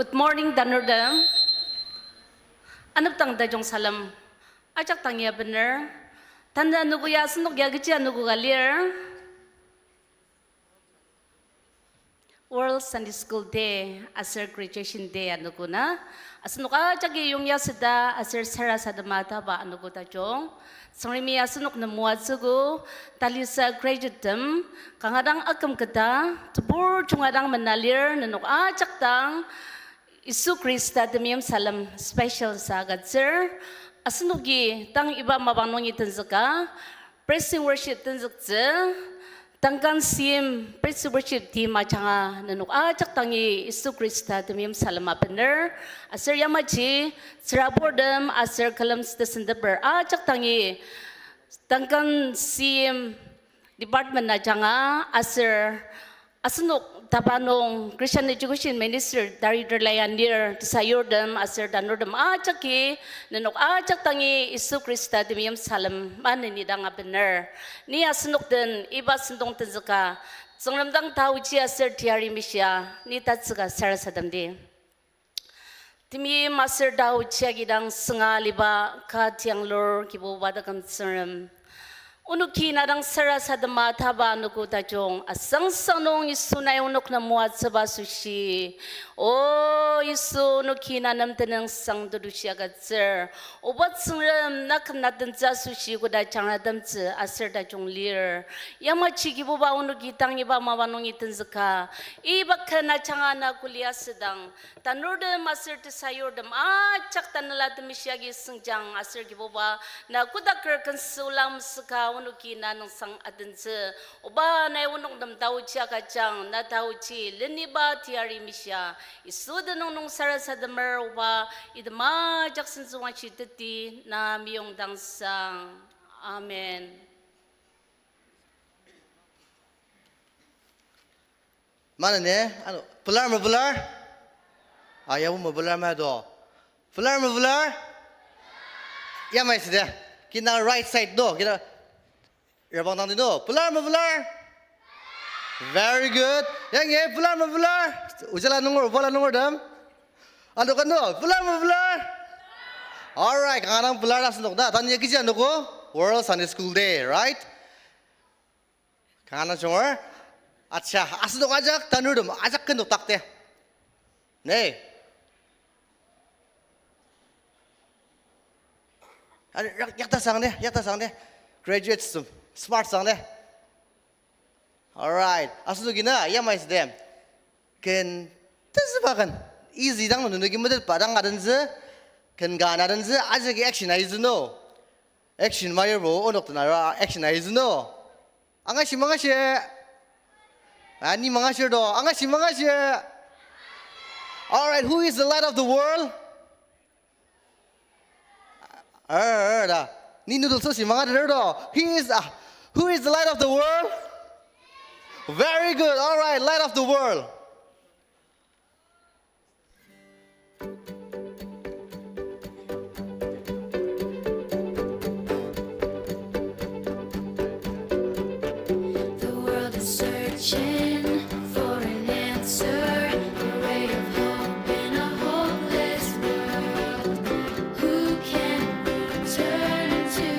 Good morning, Danurdam. Anap tang dajong salam. Ajak tang ya bener. Tanda nugu ya senuk ya geci nugu galir. World Sunday School Day, asir graduation day nugu na. Asenuk ajak yung ya seda asir sara sada mata ba nugu tajong. Sangrimi ya senuk na muat sugu. Talisa graduatem. Kangadang akam kata. Tupur cungadang menalir nanuk ajak tang. Isu Krista demiyam salam special sa Sir. Asunugi tang iba mabanongi tanzaka. Praising worship tanzakze. Tangkan sim praising worship di machanga nanuk ajak tangi Isu Krista demiyam salam apener. Asir yamaji serabordem asir kalam stasendber ajak tangi. Tangkan sim department na janga asir asunuk tapanong Christian Education Minister dari derlayan dir sayurdem asir danurdem ajaki nanok ajak tangi Isu Krista demiyam salam manini dang bener ni asunuk den iba sendong tenzaka songnamdang tauji asir tiari misya ni tatsaka sarasadamdi timi masir dauji agidang senga liba ka tiang lor kibo badakam serem Unuki narang sara sa dama taba nuku tajong asang sanong Isu na unuk na muat sa basushi. Oh Isu unuki na namtanang sang dudushi agad sir. Ubat sangram nakam natin sa sushi kuda chang nadamtse asir tajong lir. Yama chigi buba unuki tang iba mawanong itan zaka. Iba ka na changa na kuliya sedang. Tanurdem asir tisayurdem chak tanalatam isyagi sengjang asir gibuba na kudakar kansulam saka unuki na ng sang adense uba na unong dam tauchi akachang na tauchi leniba tiari misya isuda nung sara sa damer uba idama jaksen suwa chitati na miyong dangsang amen. Mana ne? Ano? Pular mo pular? Ayaw mo pular mo do. Pular mo pular? Ya may sida. Kina right side do. Kina Rabang tang do. Pular mo pular? Very good. Yang ye pular mo pular? Ujala nungor dam. Ano kan do? Pular mo pular? Alright, kanang pular na sunok da. Tanya kisi ano ko? World Sunday School Day, right? Kanang chungor? Acha, asnok ajak tanudum ajak kan do takte. Ne. Yakta sang ne. Graduates smart sang ne. Alright, asuno gina, yamay dem. Ken tazbakan. Easy dang no nugi model padang adanze. Ken gana adanze aja ge action aizu no. Action mayer bo onok tanara action aizu no. Angashi mangashi. Ani mangashi do. Angashi mangashi. Alright, who is the light of the world? Da. Ni noodle so si mga do. Who is the light of the world? Very good. All right, light of the world. The world is searching for an answer, a ray of hope in a hopeless world. Who can we turn to?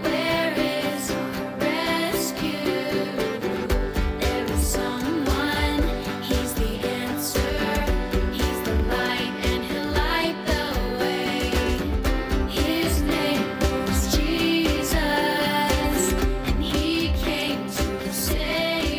Where is our rescue? There is someone, he's the answer. He's the light and he'll light the way. His name is Jesus, and he came to save.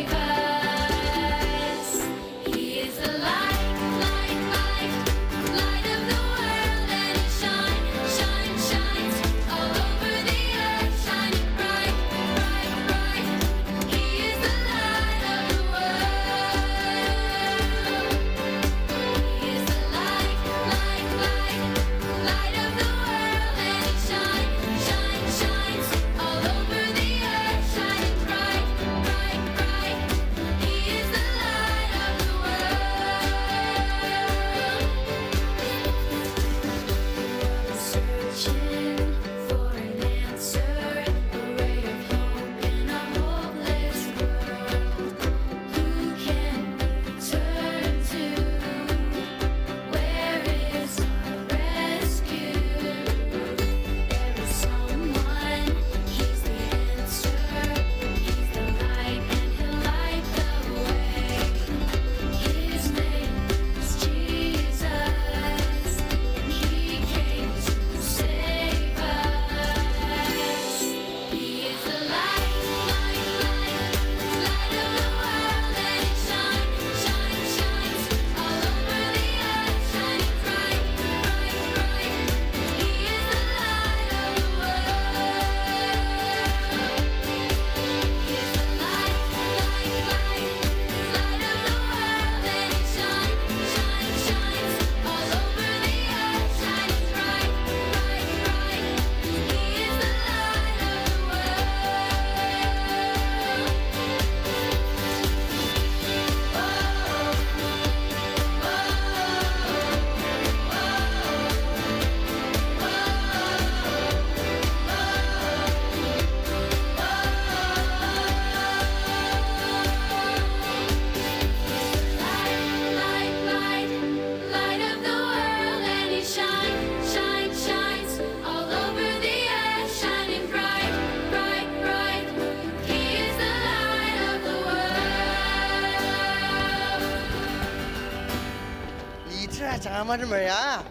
jangan macam ya.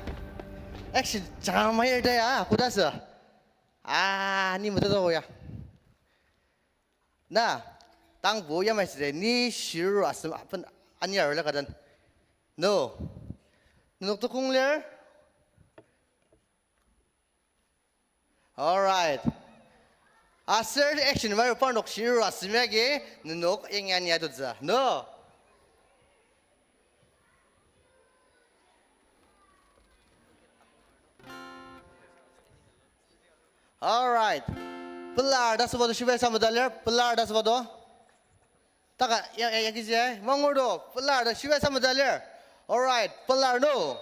Action, jangan main dah ya. Kuda se. Ni betul tu ya. Nah, tang bu ya macam ni syiru asam apa anyar lah kadan. No. Nunuk tu kung ler. Alright. Asal action baru pun nuk syiru asam lagi. Nunuk yang anyar tu je. No. Alright. Pelar dah sebab tu siapa sama dalam pelar dah sebab tu. Tak yang kisah mangor tu pelar dah siapa sama dalam. Alright, pelar no.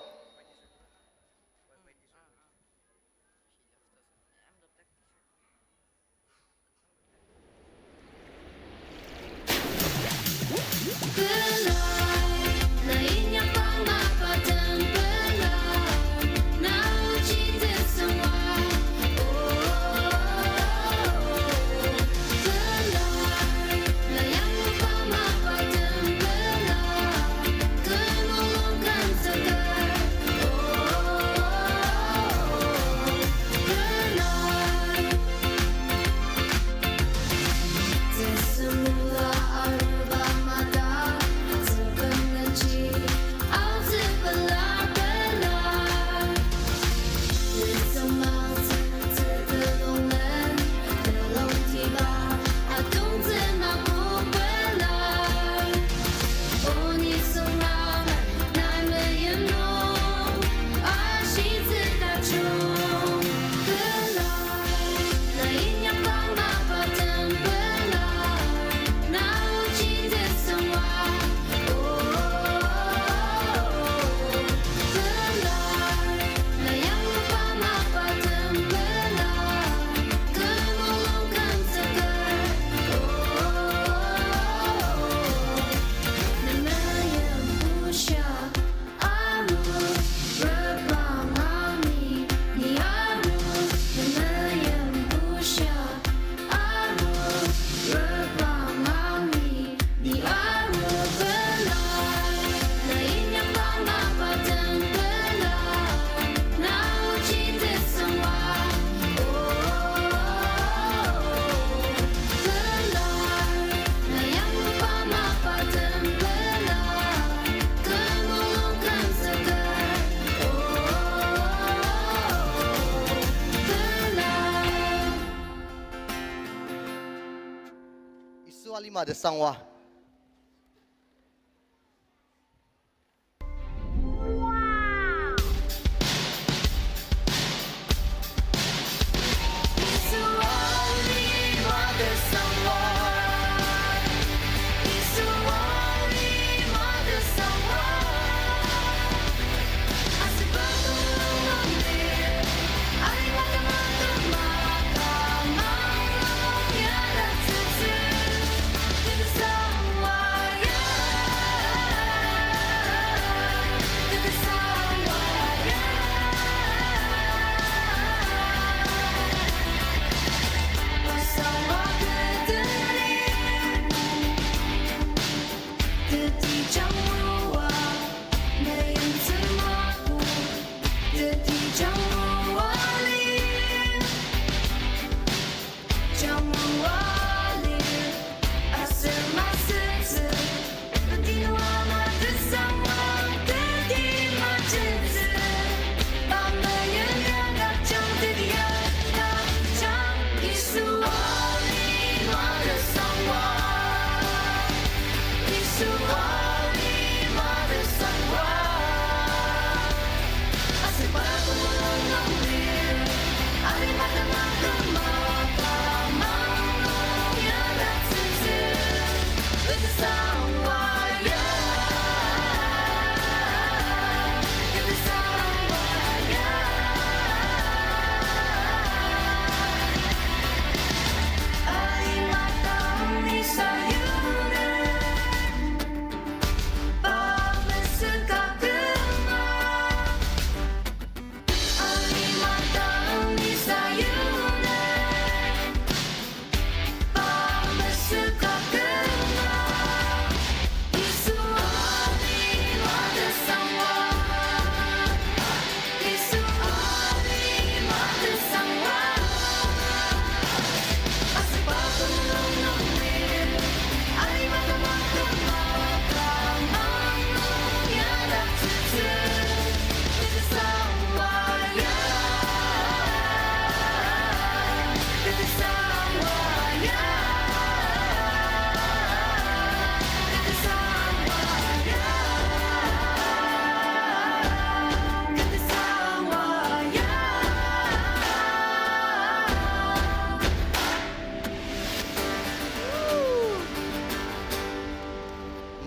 Lima de sangwa. Inside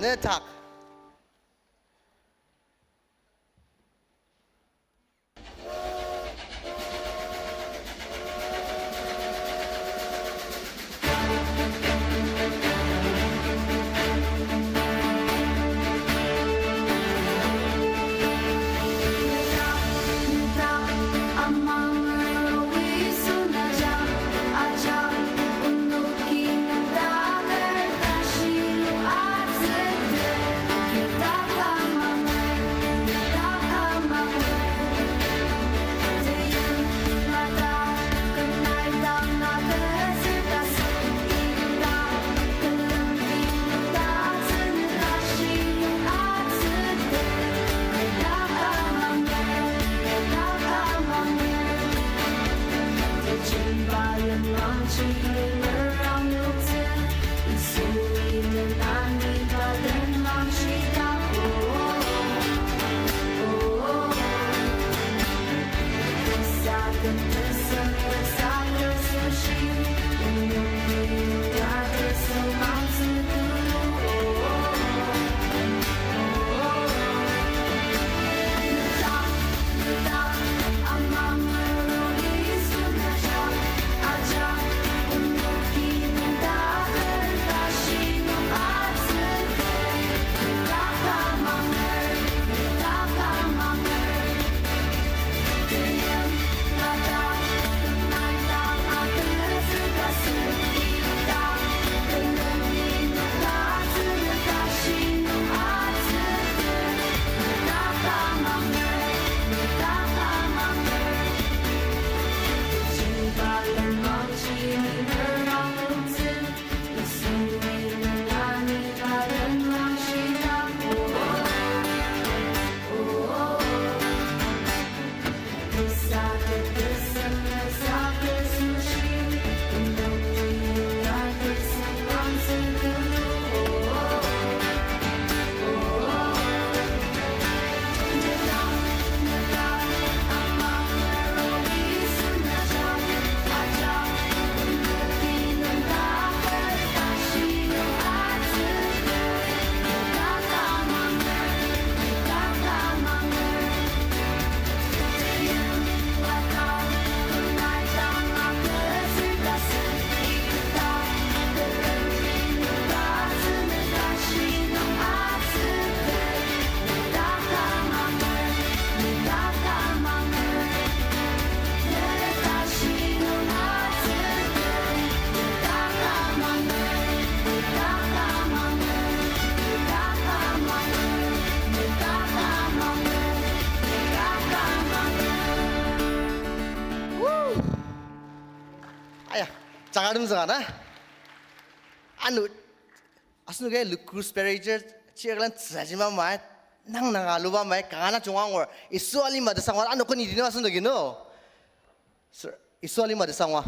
le tak Jangan sana. Anu, asal nukai lukur spiritual, cakap sahaja mai, nang aluba mai, kangana cungang or, isu alim ada sangwa, anu kau ni dino asal nukai no, isu alim ada sangwa.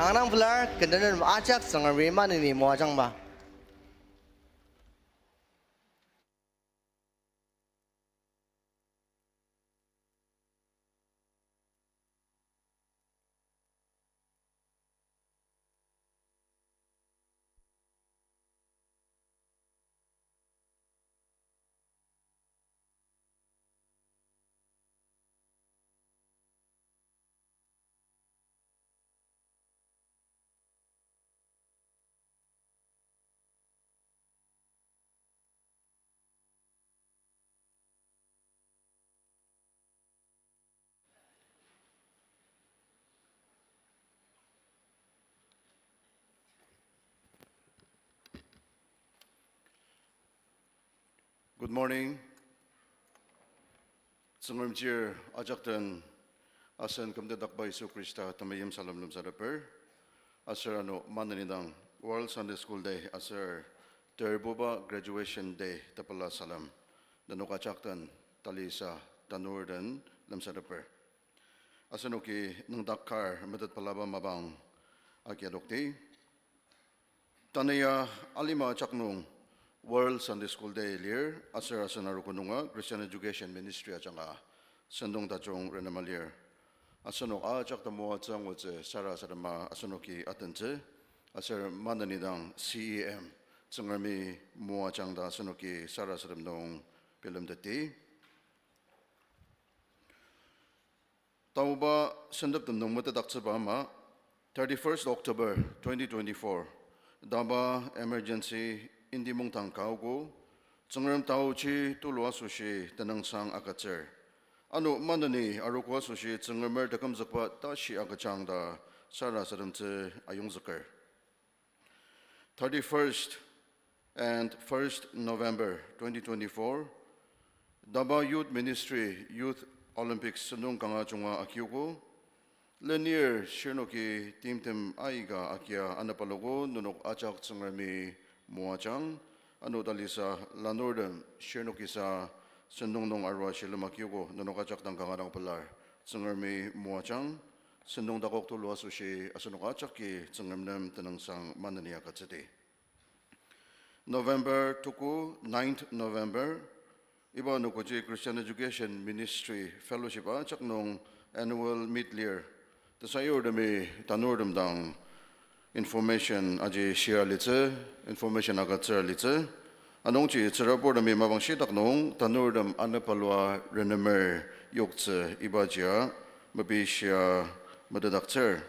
Kangarang pular, kendaraan acak sangar mana ni muajang ba. Good morning. Sungurmjir ajaktan asan kamdadak ba Isu Krista tamayim salam lum sadaper. Asar ano mananidang World Sunday School Day asar terboba graduation day tapala salam. Danok ajaktan talisa tanurdan lam sadaper. Asanoki nang dakar medat palaba mabang akyadokti. Tanaya alima chaknung World Sunday School Day lir asar asanaro kununga Christian Education Ministry achanga sandong tachong renamalir asanok achak tamo achang wache sara sarama asanoki atenche asar mananidang CEM chungarmi mo achang da asanoki sara saramdong film dati tauba sandap tamdong mata dakchaba ma 31st October 2024 DABA emergency Indi mong tangkaugo, tsangram tao chi tulwa sushi tanang sang akatser. Ano manani arukwa sushi tsangramer dakam zakpa tashi akachang da sara saramtse ayong zakar. 31st and 1st November 2024, DABA Youth Ministry Youth Olympics sanung kanga chunga akyugo, Lanier Shirnoki Timtim Aiga Akia Anapalogo Nunok Achak Tsangrami Muachang Anu Dalisa Lanordam Shirnokisa Sendong Arwa Shilamakyugo Nunok Achak Tangangarang Palar Tsangrami Muachang Sendong Dakok Tulwa Sushi Asunok Achaki Tsangamnam Tanangsang Manania Katsati November Tuku 9th November Iba Nukoji Christian Education Ministry Fellowship Achak Nung Annual Meet-Lear Tasayo dami tanurdam dang information aji share litse information agatser litse anong chi tsarapor dami mabang shitak nong tanurdam anapalwa renemer yokse ibajia mabisya madadakser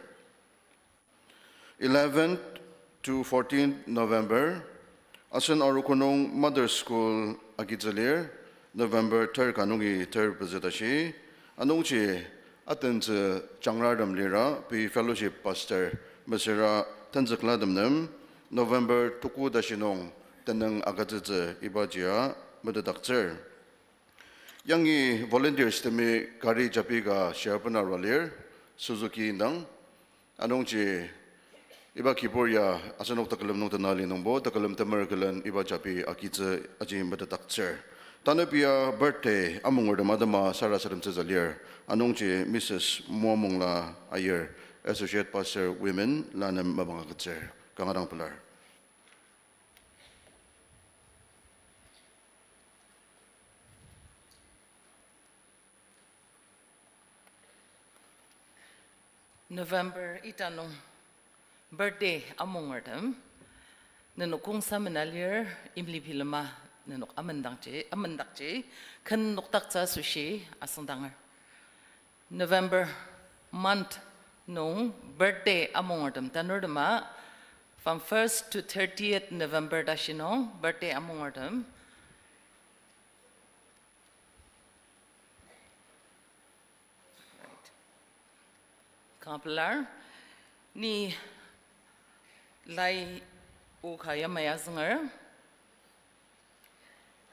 11th to 14th November asan arukunong mother school agitzalir November 3rd kanungi 3rd prezentashi anong chi Aten ze Changradam lira pi fellowship pastor Masira Tanzakladam nem November tuku dashinong tenang agatze ibajia madadakzer. Yangi volunteers temi kari japiga sharpana ralir Suzuki nang anong chi iba kiporya asanok takalam nong tanali nong bo takalam tamaragalan iba japi akitze aji madadakzer. Tanapia birthday among the madama Sarah Saram Zalir, Anongchi Mrs. Muamongla Ayer, Associate Pastor Women, Lanam Mabangatser, Kangarang Pilar. November itanong birthday among them, nanukung samanalier imli pilama. Nanok amandakje kan noktaksa sushi asandangar November month nung birthday amongordam tanordama from 1st to 30th November dashinong birthday amongordam Kamplar ni lai ukaya mayaznger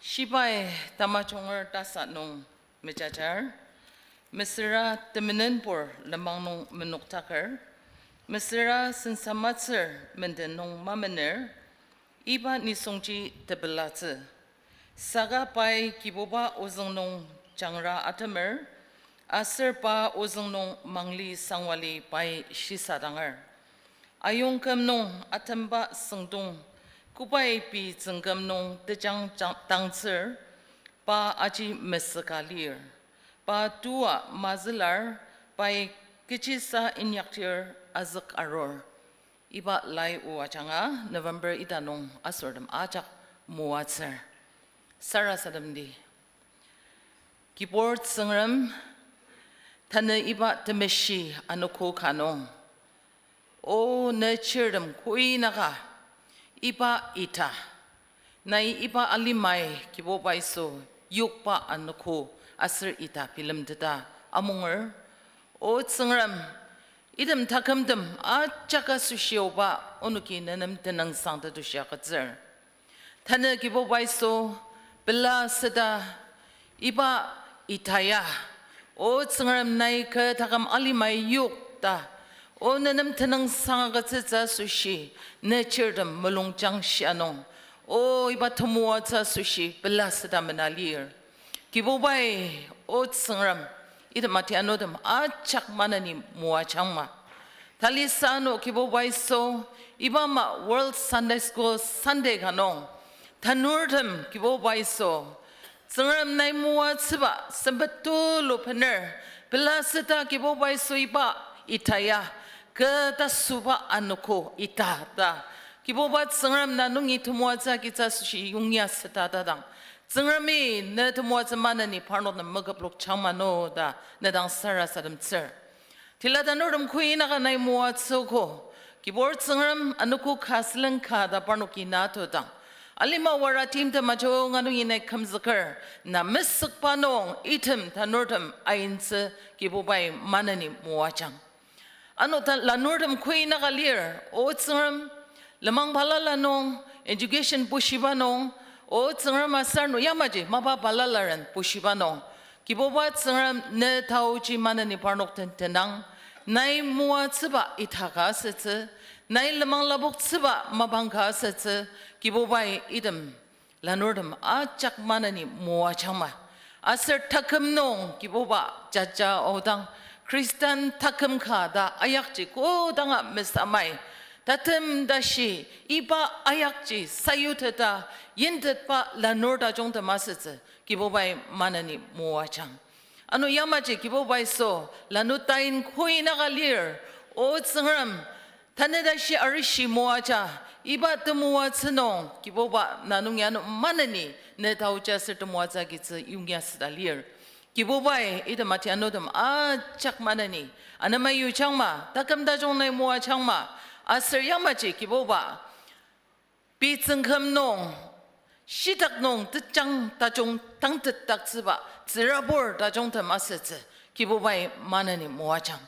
Shibai tamachongar tasat nung mechachar, Mesira temenenpur lamang nung menuktakar, Mesira sensamatser menden nung mamener, iba ni songji tebelatse, Saga pai kiboba ozong nung changra atamer, Aser pa ozong nung mangli sangwali pai shisadangar, ayong kam nong atamba sengdong kupai pi zengkam nong tejang tangser pa aji mesakalir pa tua mazelar pai kichisa inyaktir azak aror iba lai uachanga November itanong asordam ajak muatser sara sadamdi keyboard sengram tane iba temeshi anoko kanong o nurturedem kui naka iba ita nai iba alimai kibo baiso yukpa anoko asir ita pilam data amunger o tsengram idem takamdem a chaka sushioba onuki nanam tenang sangta dusya katzer tane kibo baiso bela seda iba itaya o tsengram nai ke takam alimai yukta o nanam tenang sanga katza sushi nurturedem melongchang shanong o iba tumua tsa sushi bela seda menalir kibobai o tsengram ida mati anodam a chak manani mua changma talisano kibobai so iba ma World Sunday School Sunday kanong tanurdam kibobai so tsengram nai mua tsiba sembetul pener bela seda kibobai so iba itaya ke ta suba anuko ita ta kibobat sengram nanungi tumuaza kita sushi yungya setata dang sengrami ne tumuaza mana ni parno na magablok chamano da na dang sara sadam tser tila da noram kuina ka nai muatso ko kibort sengram anuko khaslang kha da parno ki nato dang alima wara team ta majo nganungi nai kamzakar na misuk panong item ta nordam ainse kibobai mana ni muachang ano ta la nordam kuina ka lir o sengram lamang balala nong education pushiba nong o tsengram asar no yamaji maba balalaran pushiba nong kiboba tsengram ne tauji manani parnok tenang nai mua tsiba itaka setse nai lamang labok tsiba mabangka setse kiboba idem lanordam achak manani mua chama asar takam nong kiboba jaja odang Kristan takam kada ayakji ko danga mesamai tatem dashi iba ayakji sayutata yindet pa lanorda jongta masetse kibobai manani muachang ano yamaji kibobai so lanutain koina galir o tsengram tanedashi arishi muacha iba temuwa tsenong kiboba nanungyano manani ne tauja sertemuacha gitse yungya sedalir kibobai ida mati anodam a chak manani anamayu changma takamda jongnai muwa changma asir yamaji kiboba bi tsengkam nong shitak nong tchang ta jong tang tak tsiba zirabor da jong ta masetse kibobai manani muwa chang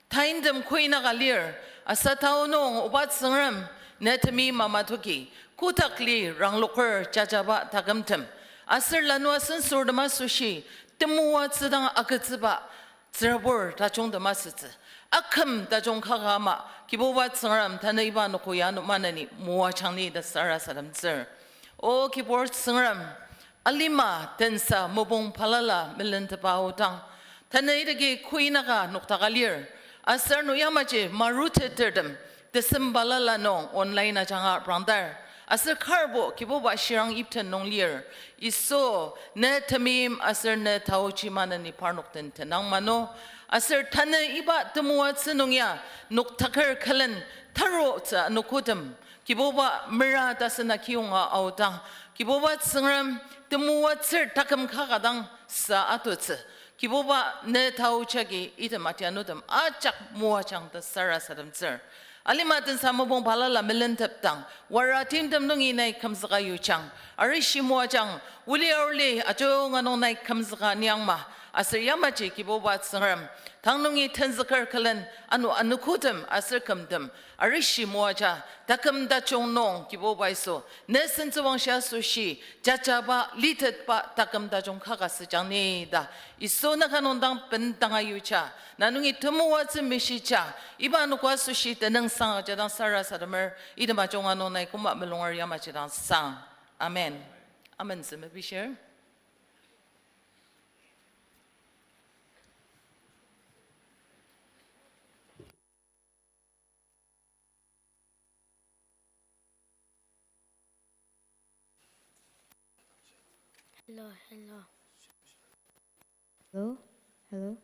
taindam koina galir asatao nong obat sengram netami mamatoki kutakli ranglokar jajaba tagamtem asir lanwa sensor da masushi temuwa tsidang akatsiba zirabor da jong da masetse akam da jong kagama kiboba tsengram tana iba no koyano manani muwa changni da sara saram zir o kibor tsengram alima tensa mobong palala milenta pautang tana idage kuinaga noktagalir asar no yamaje marute terdem desembalala no online ajanga brandar asar karbo kiboba shirang ipten nonglir iso ne tamim asar ne tauchi manani parnokten tenang mano asar tana iba temuwa tsenongya noktakar kalan taro tsa nokodam kiboba mira dasana kiyonga autang kiboba tsengram temuwa tser takam kagadang sa atotse kiboba ne tauchagi ita matianodam achak muachang da sara sadam tser alimatin samobong palala melentaptang waratim damnungi nai kamsaka yuchang arishi muachang uli auli ajo nganong nai kamsaka nyangma asir yamaji kiboba tsengram tangnungi tenzakar kalan anu anukutam asir kamdam arishi muaja takam da chong nong kiboba iso nesen tsawang sha sushi jachaba litet pa takam da chong kagas jangni da iso nakanondang pentanga yucha nanungi tumuwa tsimmishicha iba nukwa sushi tenang sang jadang sara sadamer idama chong ano nai kuma melongar yamaji dang sang amen amen zime bishir Hello, hello. Hello, hello.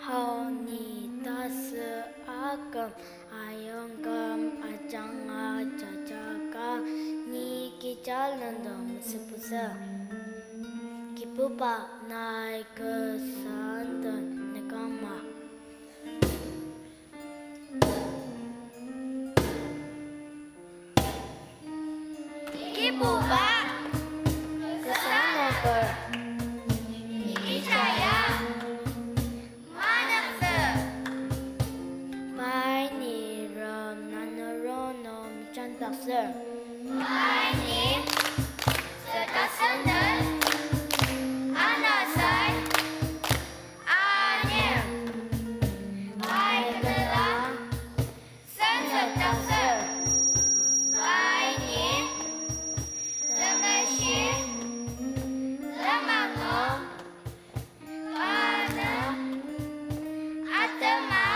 Hauni tas agam ayongam ajanga jajaka ni kijalandam sepusa kipupa nai kesantan negama kipupa kesantan ker ikicaya Sir. My name Setasanan Anasai Anir My Kala Setasanan My name Lamashi Lamango Ana Atama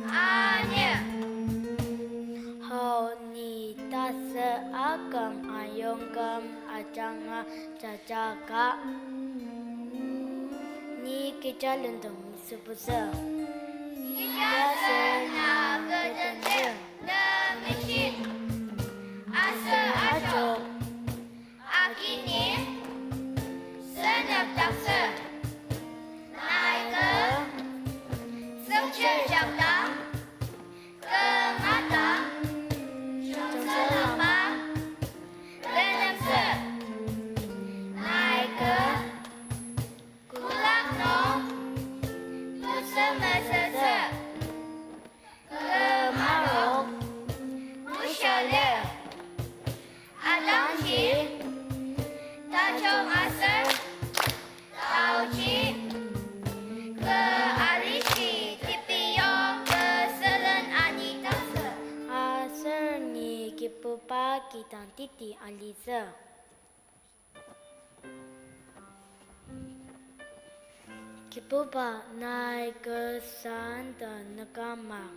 Anir Hauni tasa agam ayongam ajanga jajaka ni kijalundum sepusa Kijasana ketenir Demishin Asa ajok Akini Senap taksa Naika Sukcir jabdang Kematang Selama Renamse Naika Kulang no Tusama sasa Kemarok Musyale Adangji Tajong asar Tauji Ke Arishi Tipiyong Keselen Anitasa Asar ni kipupa kitang titi alisa Kipupa nai kesan dan negama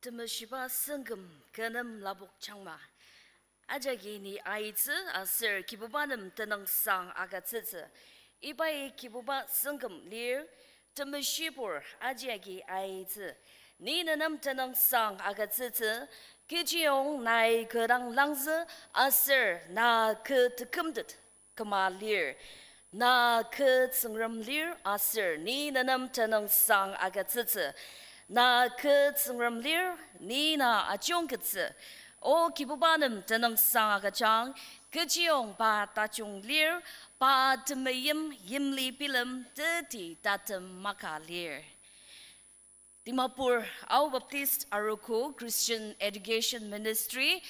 Temashiba sangam kanam labuk changma. Ajagi ni aizi asir kibubanam tenang sang agatsitsi. Ibai kibuba sangam lir temashibur ajagi aizi. Ni nanam tenang sang agatsitsi. Kijiong nai kerang langzi asir na ke tekumdit kemalir. Na ke tsengram lir asir ni nanam tenang sang agatsitsi. Na ke tsengram lir ni na ajongkitsi. O kibubanam tenang sang agachang. Kijiong ba tachong lir ba temayim yimli pilam teti tatem maka lir. Dimapur Ao Baptist Arogo Christian Education Ministry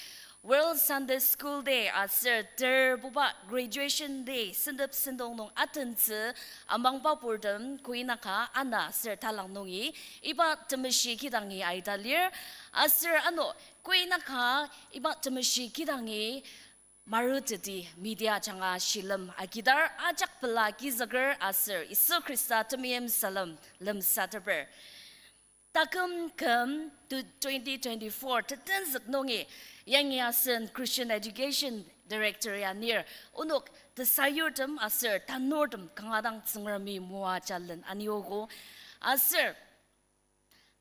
World Sunday School Day asir terbuba graduation day sendap sendong nong atense amang papurdam kuinaka ana sir talang nongi iba temashi kidangi aidalir asir ano kuinaka iba temashi kidangi marutiti media changa shilam akidar ajak pelagi zagar asir isu Krista temiyem salam lem sataber. Takum kem to 2024 tetenzik nongi yang yasen Christian Education Director ya near unuk the sayurtem asir tanordem kangadang tsengrami mua jalan aniogo asir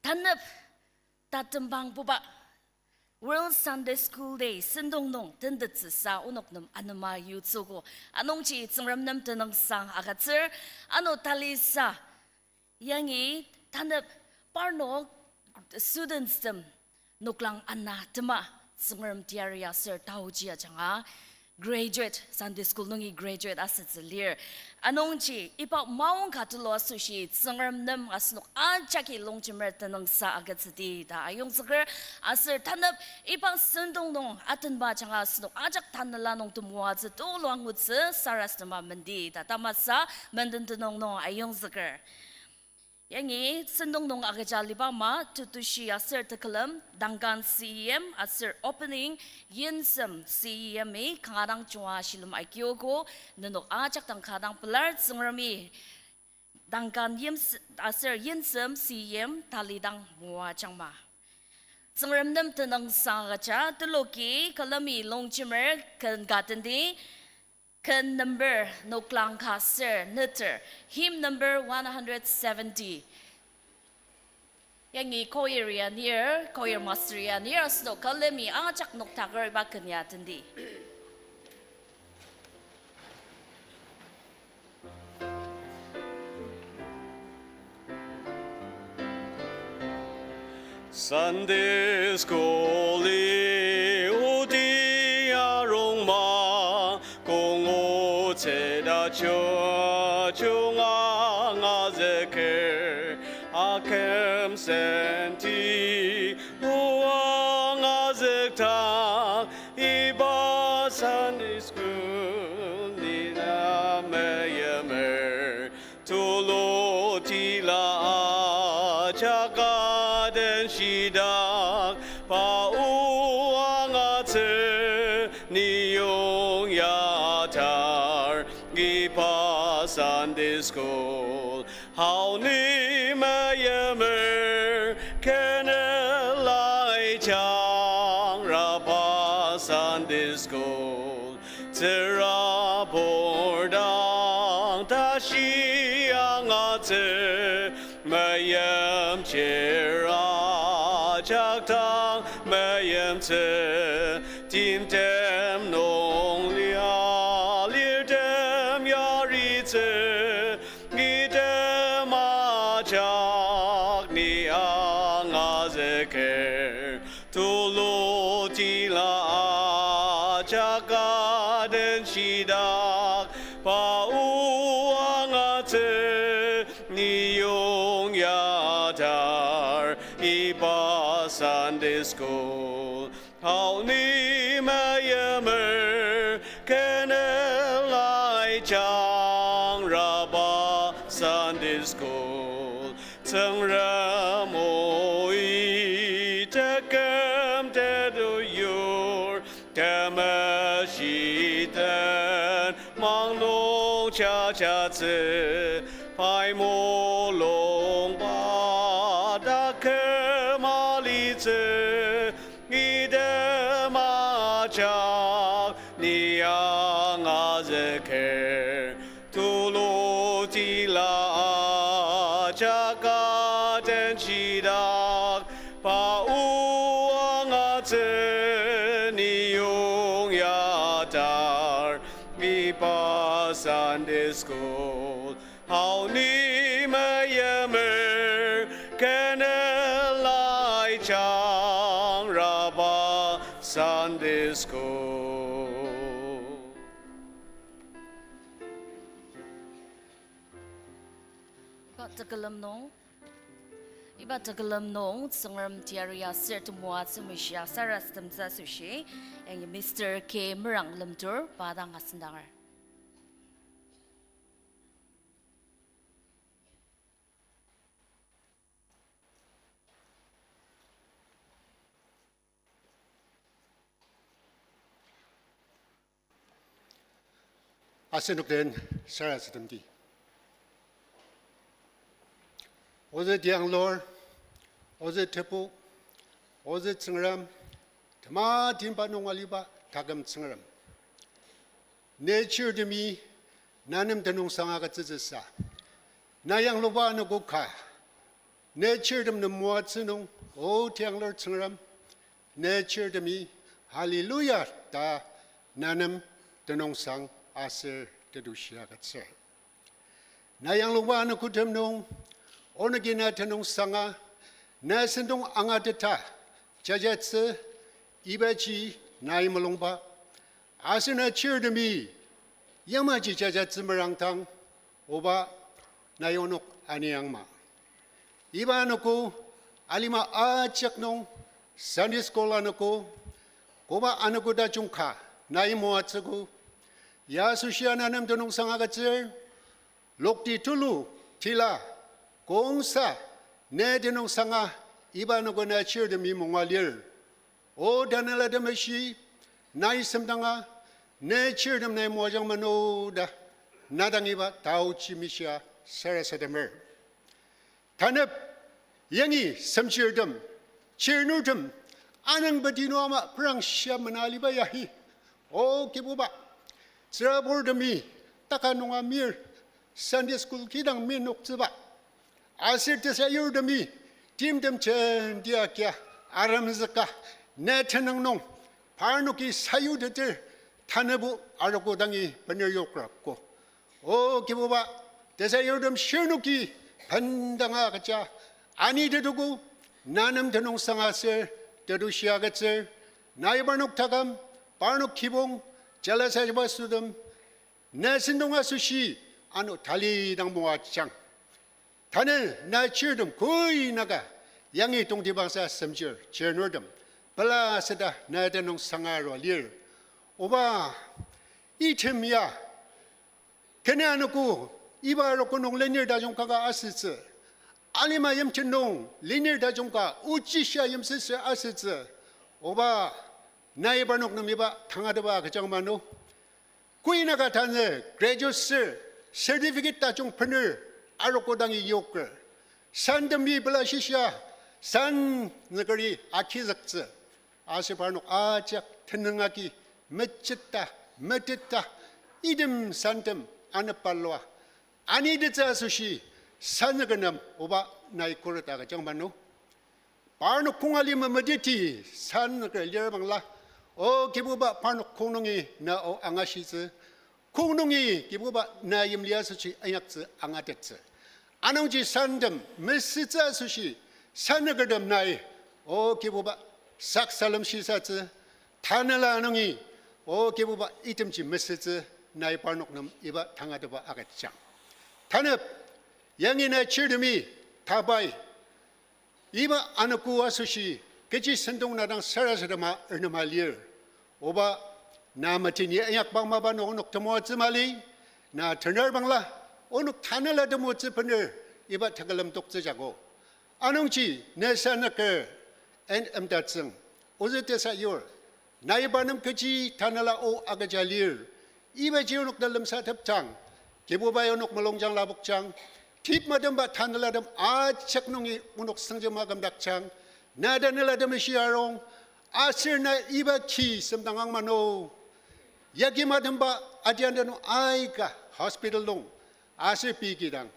tanap tatembang buba World Sunday School Day sendong nong tendetsi sa unok nam anama yutsugo anongchi tsengram nam tenang sang agatsir ano talisa yangi tanap Parno students them nuklang anna tema sungram tiaria sir taujia changa graduate Sunday school nungi graduate assets lir anongchi ipa maung katulo sushi sungram nam asnuk ajaki longchimer tanang sa agatsiti da ayong sagar asir tanap ipa sendong nong aten ba changa asnuk ajak tanala nong tumwa zi to luang wutsi saras nama mandi da tamasa mandan tanong nong ayong sagar Yangi sendong dong agajali ba ma tutushi asir tekalam danggan CEM asir opening yinsem CEM e kangarang chua shilum aikyogo nenok ajak tang kadang pelar sengrami danggan yims asir yinsem CEM talidang mua changma. Sengram nem tenang sangacha teloki kalami longchimer kan gatendi Ken number no klang kasir nutter hymn number 170 yangi choir ya near choir master ya near sno kalemi ajak nok tagar bakan ya tendi Sunday school udi aroma kung 오체다 중앙 아제케 아캠 센티 우왕 아제타 이바 Sunday school 니나 메예메 tulotila 아자가된 시작 바우왕 아제 니용야 Gipa Sunday School How ni mayamer kenelai chang Rapa Sunday School Tera bordang tashi angate mayam chera jaktang mayam te tim tem nong lia tulotila jagaden shidak pauangate niyong yadar iba Sunday School how ni mayamer kenelai chang raba Sunday School tengramoi tekam tedoyor temashiten manglong cha cha tse pai mo long ba da ke ma li tse yang azker tulo tila jaga den chidak pa uang ni yung yatar mi pa Sunday school how ni ma yemer kenelai chang raba Sunday school. Iba tagalam nong sangram tiaria sert muat sumisya saras tamsa sushi and Mr. K merang lemtur padang asendangar. 아세녹된 사라스듬디 어제 디앙롤 어제 태포 어제 층람 드마 딘바농알리바 다금 층람 내치르드미 나눔 대농상아가 쯔쯔싸 나양로바 노고카 내치르드는 무아츠농 오 디앙롤 층람 내치르드미 할렐루야 다 나눔 대농상 아슬 데두시아가츠 나양로바 노쿠템농 오늘기나 대농상아 나선동 앙아드타 자자츠 이바지 나이멀롱바 아스나 치르드미 야마지 자자츠 머랑탕 오바 나요녹 아니양마 이바노코 알리마 아짝농 산디스콜라노코 고바 아노고다 중카 나이 모아츠고 야수시아나남 대농상아가츠 록디 툴루 틸라 공사 내 대농상아 이바노고 나 치르드미 몽알릴 오 다날라데메시 나이 섬당아 내 치르듬 내 모장마노다 나당이바 다우치미시아 사라사데메 단읍 영이 섬치르듬 치르누듬 아능바디노아마 프랑시아 마날리바야히 오 기부바 스라볼드미 따카농아밀 산디스쿨 기당 민옥즈바 아실테사 유르드미 팀덤 젠디아키아 아람즈카 네트능농 바누키 사유드들 타네부 아르고당이 번여욕그랍고 오 기부바 대사 유르듬 시누키 반당아가자 아니데두고 나눔 대농상아슬 데두시아가슬 나이바녹타감 바누 기봉 잘라사지바수듬 내신동아수시 아노 달리당 모아짱 다늘 나 치르듬 거의 나가 양이 동디방사 섬절 제너듬 발라스다 나대농 상하로 릴 오바 이템이야 그네 안고 이바로고 농 레니르다 종가가 아스스 알리마 염친농 레니르다 종가 우치시아 염스스 아스스 오바 나이바녹 놈이바 당하드바 그정만노 구이나가 다네 그레주스 서티피케트 따종 펀을 아로코당이 요크 산드미 블라시샤 산 너거리 아키작즈 아시바노 아작 텐능하기 멋졌다 멋졌다 이듬 산듬 아느빨로와 아니드자수시 산너그남 오바 나이코르다가 정말노 바노 콩알리마 머디티 산너그 여러방라 오 기부바 바노 콩농이 나오 앙아시즈 콩농이 기부바 나임리아수시 아약즈 앙아데츠 아농지 산덤 메시자수시 산너그덤 나이 오 기부바 삭살름 시사즈 타넬라 아농이 오 기부바 이듬지 메시즈 나이 바녹놈 이바 당하드바 아가짱 단읍 양이나 치르미 다바이 이바 아누쿠와수시 그치 선동나랑 사라스르마 얼누말리르 오바 나마티니 약방마바 노녹 토모아츠말리 나 터널방라 오녹 타넬라드 모츠펀을 이바 타글럼 독자자고 아농치 내사나크 엔 엄다층 오즈테사 요 나이바놈 그치 타넬라 오 아가잘리르 이바 지오녹 달름 사탑장 기부바요녹 멀롱장 라복장 팁마덤바 타넬라덤 아착농이 우녹 상점마감 닥창 나다넬라덤의 시아롱 아슬나 이바키 섬당항마노 yagi madamba adianda no aika hospital long ase pigidang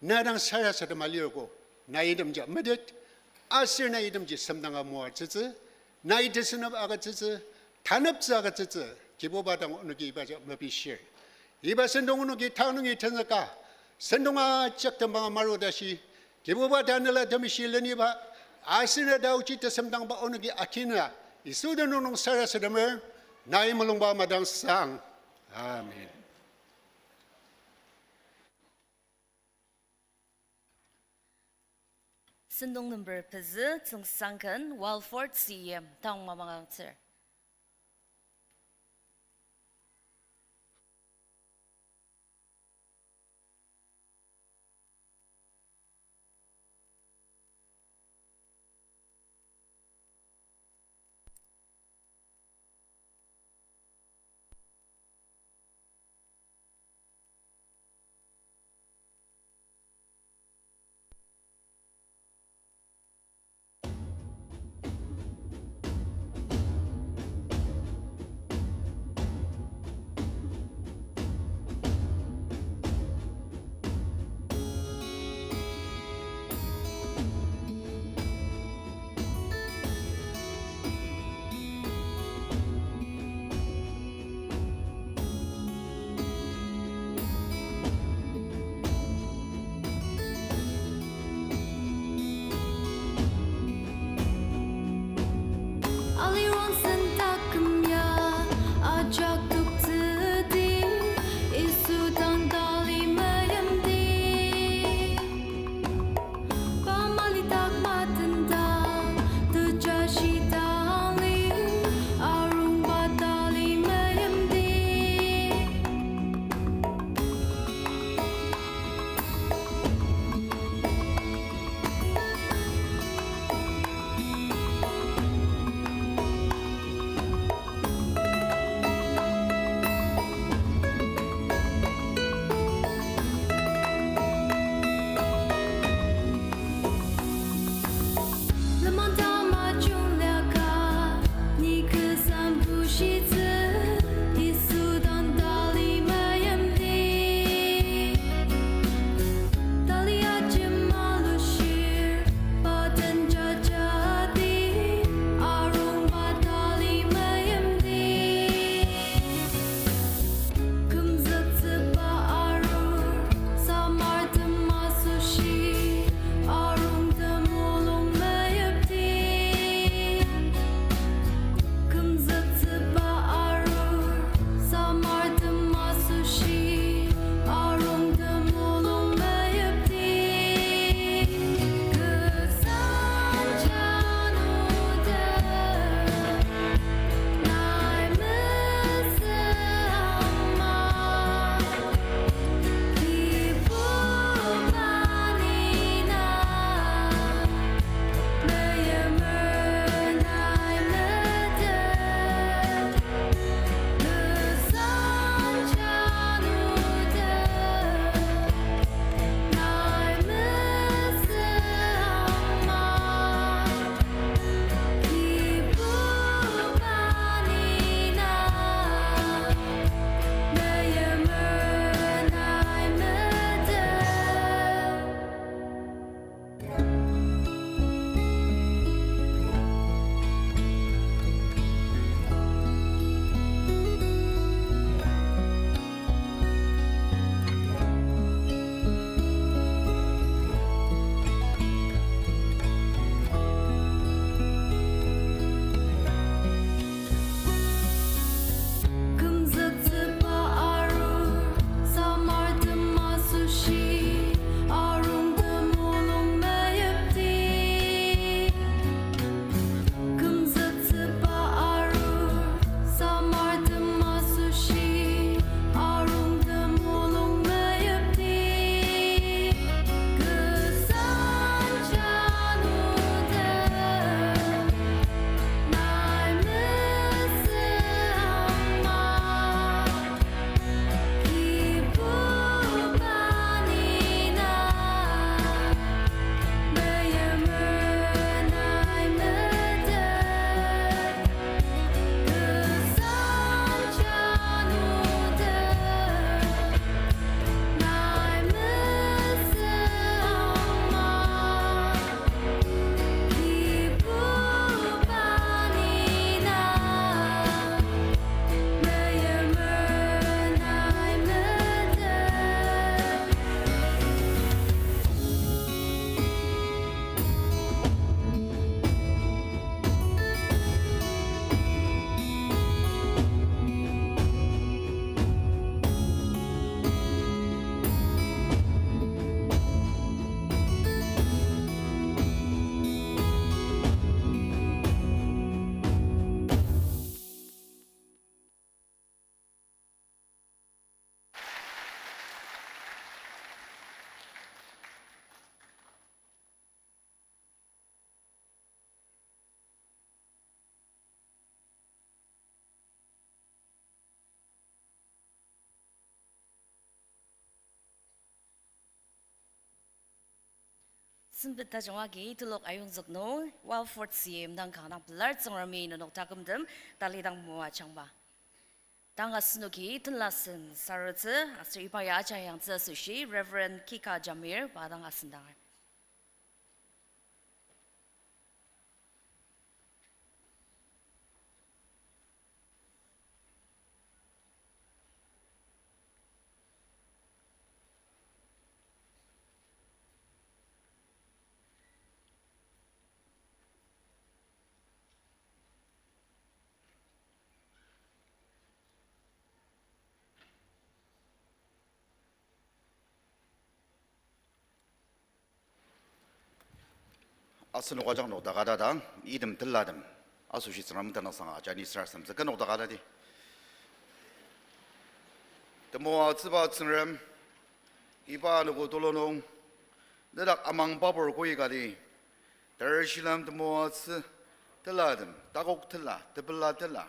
narang saya sa maliogo na idam ja medet ase na idam ji samdanga mo tse na idesna aga tse 단업자 aga tse 기보바당 오늘기 이바자 마비시 이바 선동우기 타능이 tenaka 선동아 짝담방 마로다시 기보바다늘라 담시르니바 아시나 다우치 때섬당바 오늘기 아키나 이수드노농 사라스다메 나이 물롱바 마당상 아멘. Sendong number pezi tsung sangkan Walford CM tang mamangang tsir. Sembeta jongagi tulok ayung zokno wal fort siem dang kana belar zongrami nonok takumdem tali dang mua changba. Dang asnuki tunlasen sarutze asri ipaya aja yang sushi Reverend Kika Jamir badang asendang. 아스노 과장 노다가다당 이름 들라듬 아수시 사람 드나상 아자니 스라섬 그 노다가다디 데모 아츠바 츠름 이바누고 돌로농 내락 아망 바볼 고이가디 더실람 데모 아츠 들라듬 따곡 들라 데블라 들라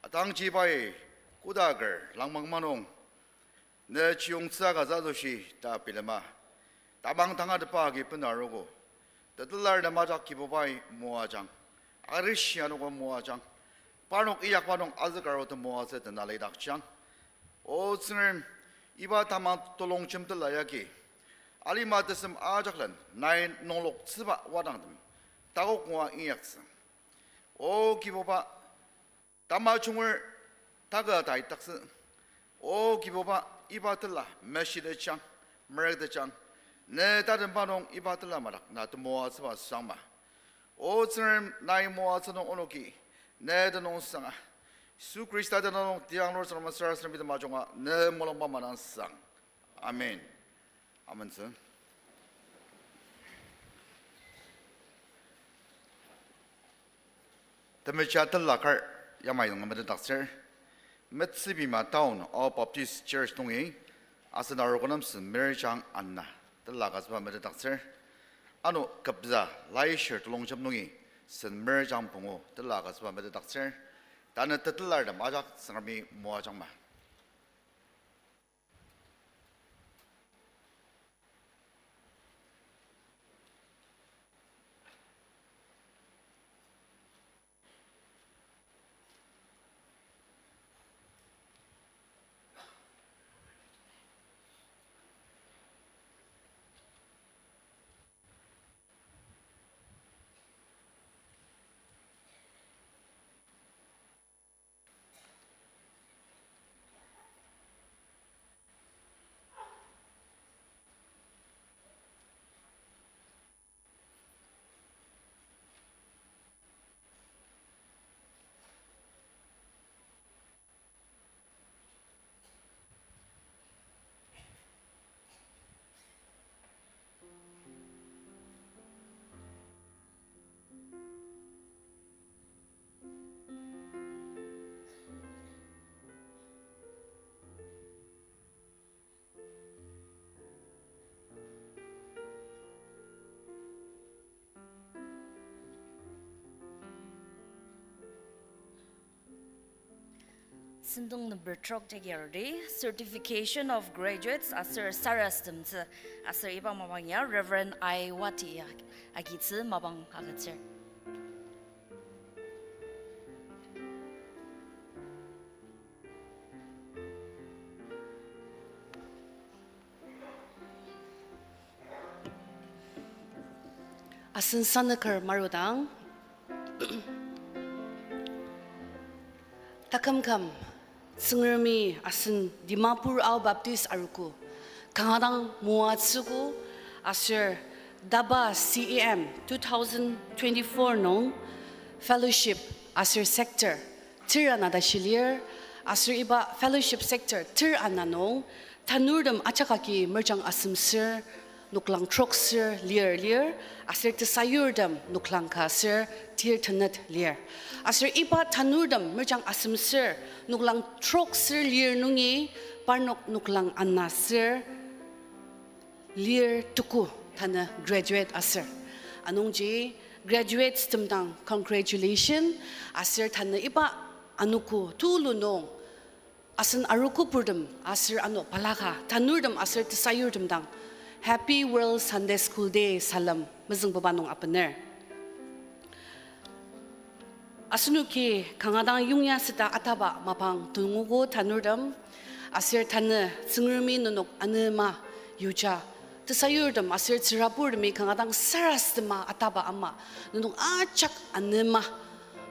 아당 지바이 꾸다거 랑망마농 내 지용사가 자도시 따빌마 따방 당하드 바기 뿐아르고 Tetelar majak kibobai muajang, arishiano go muajang, parnok iyak parnok azakaro te muase te nalay dakchang. O singer iba tama tolong chim te layaki, ali matesem ajaklan, nai nolok tsiba wadangdem, tagok mua iyaksa. O kiboba tama chungwer taga tai takse, o kiboba iba tela meshi de chang, merek de chang. 내 다른 바농 이바들라 마락 나도 모아서 상마 오츠는 나이 모아서는 오노기 내도 농상아 수 그리스도의 농 디앙로스로 마스라스는 믿음 마종아 내 몰롱바만한 상 아멘 아멘스 데메차틀라 칼 야마이는 거면 닥터 맷스비마 타운 Ao Baptist Church 동에 아스나로고남스 메리장 안나 Telagas ba mere dakser ano kabza lai shirt long chap nungi sen mer jang pungo telagas ba mere dakser dana tetelar da majak sangami mo jang ma Sindong number trok jagirdi certification of graduates asir sarastem tse asir iba mabangya Reverend I Wati agitse mabang agatser. Asin sanakar marudang takamkam Singermi asin Dimapur Ao Baptist Arogo Kangadang muatsugu asir DABA CEM 2024 nong fellowship asir sector tiranada shilir asir iba fellowship sector tirananong tanurdam achakaki merjang asimsir nuklang troksir lir asir tesayurdam nuklang kasir tir tanat lir asir iba tanurdam merjang asimsir nuklang troksir lir nungi parnok nuklang anasir lir tuku tana graduate asir anongji graduate stemdang congratulation asir tana iba anuku tulunong asin aruku purdam asir ano palaka tanurdam asir tesayurdam dang Happy World Sunday School Day salam mazung babanong apaner. Asunuki kangadang yungya sita ataba mapang tungugo tanurdam asir tanne tsungrumi nunuk anema yuja tsayurdam asir tsirapurdami kangadang sarastama ataba ama nunuk achak anema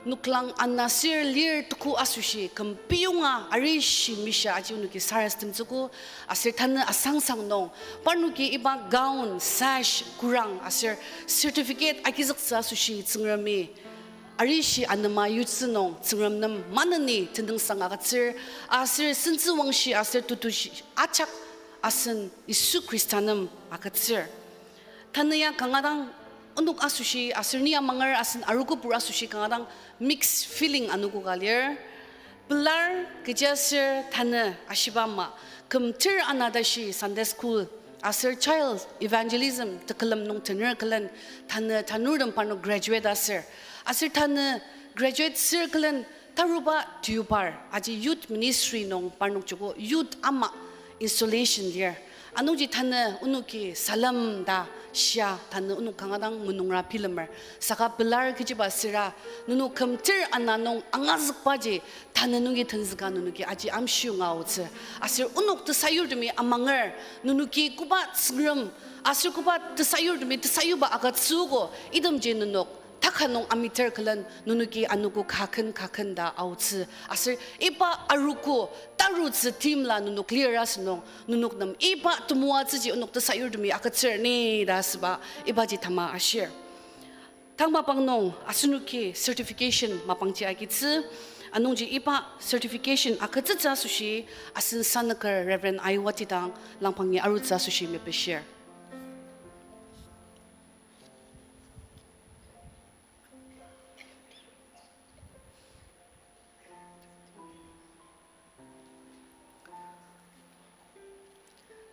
nuklang anasir lir tuku asushi kampiyunga arishi misha ajunuki sarastim tuku asir tanne asangsang nong panuki iba gown sash kurang asir certificate akizaksa sushi tsungrami arishi anama yutsunong tsungram manani tendungsang agatsir asir sinzuwangshi asir tutushi achak asin Isu Kristanam agatsir tanaya kangadang untuk asushi asir niya mangar asin arugo pura asushi kangadang mixed feeling anugo galir belar kejasir tana ashibama kumtir anadashi Sunday school asir child evangelism tekalam nong tener kalan tana tanurdam pano graduate asir tana graduate circle taruba tupar aji youth ministry nong parnok chugo youth ama installation there anongji tana unuki salam da sha tana unuk kangadang munungra filmer saka belar kijiba sira nunu kamtir ananong angazuk baji tana nungi tenzga nunuki aji amshiunga utse asir unuk te sayurdmi amangar nunuki kuba tsgram asir kuba te sayurdmi te sayuba agatsugo idamje nunuk takhanong amiter kalan nunuki anuku kakan da autsi asir ipa aruku tarutsi timla nunuk liras nong nunuk nam ipa tumua ziji unuk tsayurdmi akatsir ni dasba ibaji tama ashir tangba pangnong asunuki certification mapangji agitsi anongji ipa certification akatsa sushi asin sanakar Reverend Aiwati dang langpangni arutsa sushi mepeshir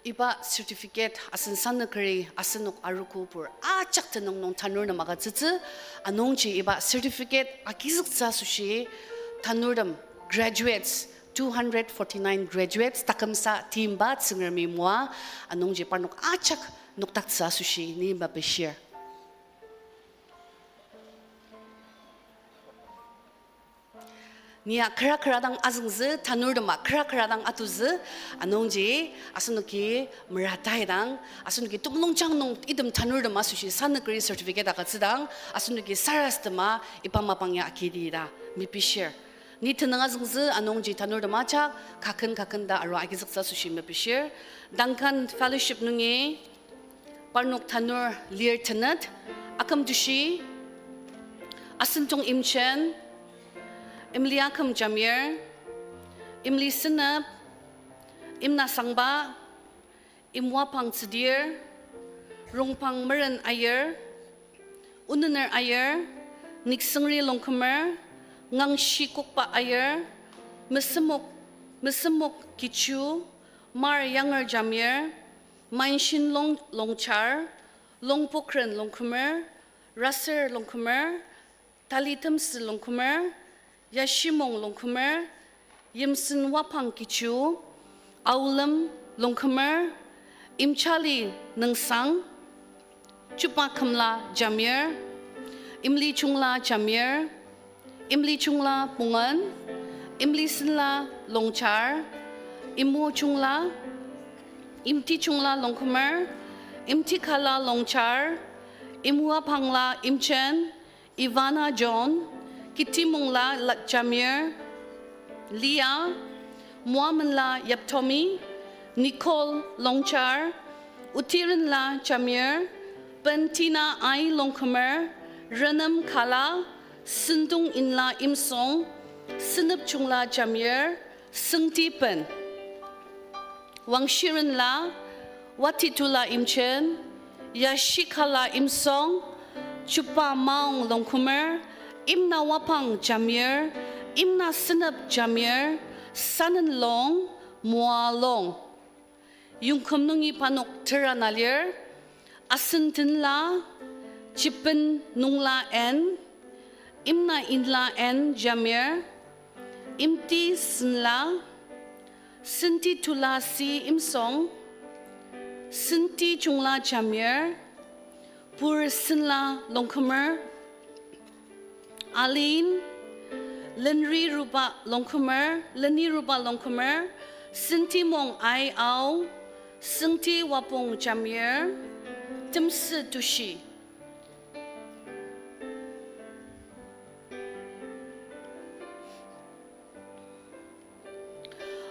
iba certificate asin sanakari asinuk aruku pur achak tanong nong tanur na magatsitsi anongji iba certificate akizuksa sushi tanurdam graduates 249 graduates takamsa timba tsingermi mua anongji parnok achak nuktaksa sushi ni ba beshir niya kara-karadang azungzi tanurdama kara-karadang atuzi anongji asunuki meratai-dang asunuki tumnong-changnong idam tanurdama sushi sanakari certificate akatzidang asunuki sarastama ipamapangya akidi-da mipishir ni tenang azungzi anongji tanurdama chak kakan da aro akizaksa sushi mipishir dangkan fellowship nungi parnok tanur lir tenat akam dushi asintong imchen Imliakam Jamir, Imli Sinab, Imna Sangba, Imwapang Sidir, Rongpang Maran Ayer, Unaner Ayer, Niksangri Longkamer, Ngang Shikukpa Ayer, Misamuk Kichu, Mar Younger Jamir, Mainshin Longchar, Longpokran Longkamer, Rasser Longkamer, Talitams Longkamer, Yashimong Longkamer, Yimsin Wapang Kichu, Aulam Longkamer, Imchali Nangsang, Chupakamla Jamir, Imli Chungla Jamir, Imli Chungla Pungan, Imli Sinla Longchar, Imu Chungla, Imti Chungla Longkamer, Imti Kala Longchar, Imua Pangla Imchen, Ivana John, Kitimongla Jamir, Leah, Muamanla Yaptomi, Nicole Longchar, Utirinla Jamir, Bentina I Longkamer, Renam Kala, Sindung Inla Imsong, Sinap Chungla Jamir, Sungtipen, Wangshirinla, Watitula Imchen, Yashikala Imsong, Chupa Maung Longkamer, Imna Wapang Jamir, Imna Sinap Jamir, Sanan Long, Mua Long. Yung kumnungi panok teranalir, Asintin la, Chipen Nungla en, Imna Inla en Jamir, Imti Sinla, Sinti Tula si Imsong, Sinti Jungla Jamir, Pur Sinla Longkumer, Aline, Lenri Ruba Longkumer, Leni Ruba Longkumer, Sinti Mong Ai Au, Sinti Wapong Jamir, Timsi Tushi.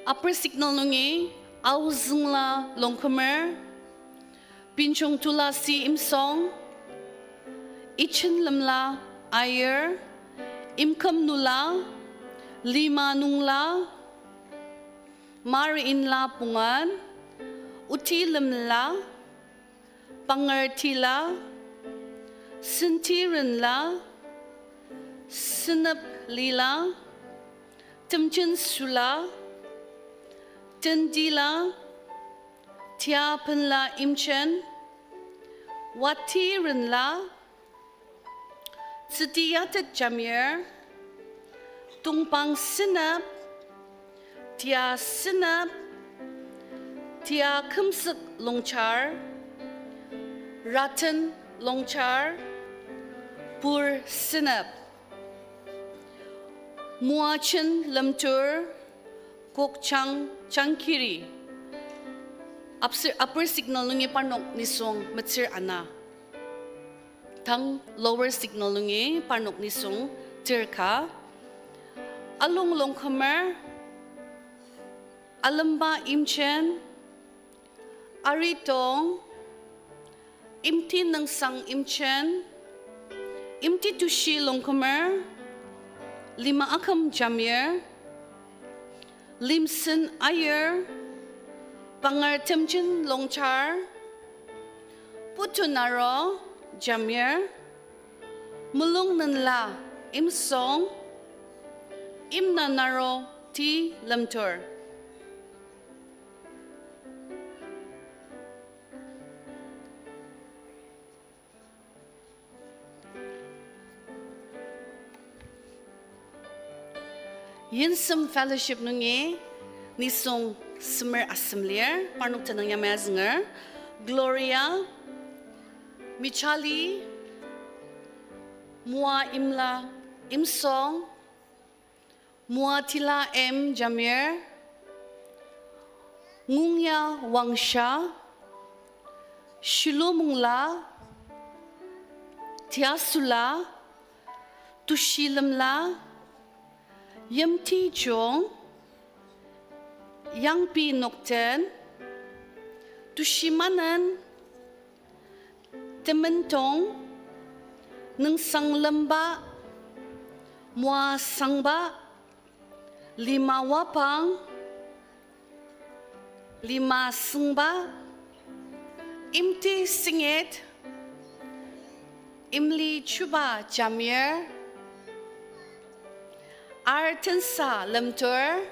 Upper signal nungi, Au Zingla Longkumer, Pinchong Tula Si Imsong, Ichin Lamla Ayer, Imkam Nula, Lima Nungla, Mari Inla Pungan, Uti Lamla, Pangar Tila, Sintirin La, Sinap Lila, Timchin Sula, Tendila, Tiapan La Imchen, Watirin La, Setiatat Jamir, Tungpang Sinap, Tia Sinap, Tia Kumsuk Longchar, Ratan Longchar, Pur Sinap, Muachin Lamtur, Kokchang Changkiri, upper signal nungi parnok nisong matsir ana. Tang lower signal nungi parnok nisong tirka. Along Longkumer, Alamba Imchen, Aritong, Imti Nang Sang Imchen, Imti Tushi Longkumer, Lima Akam Jamir, Limson Ayer, Pangar Timchin Longchar, Putunaro Jamir, Mulung Nanla Imsong, Imnanaro T Lamtur. Yinsum fellowship nungi nisong summer assembler parnok tanang yamazinger Gloria Michali Mua Imla Imsong Mua Tila M Jamir Ngungya Wangsha Shulumungla Tiasula Tushilamla Yamti Jong, Yangpi Nokten, Tushimanan, Tementong, Nung Sang Lamba, Mua Sangba, Lima Wapang, Lima Sangba, Imti Singet, Imli Chuba Jamir, Artensa Lamtur,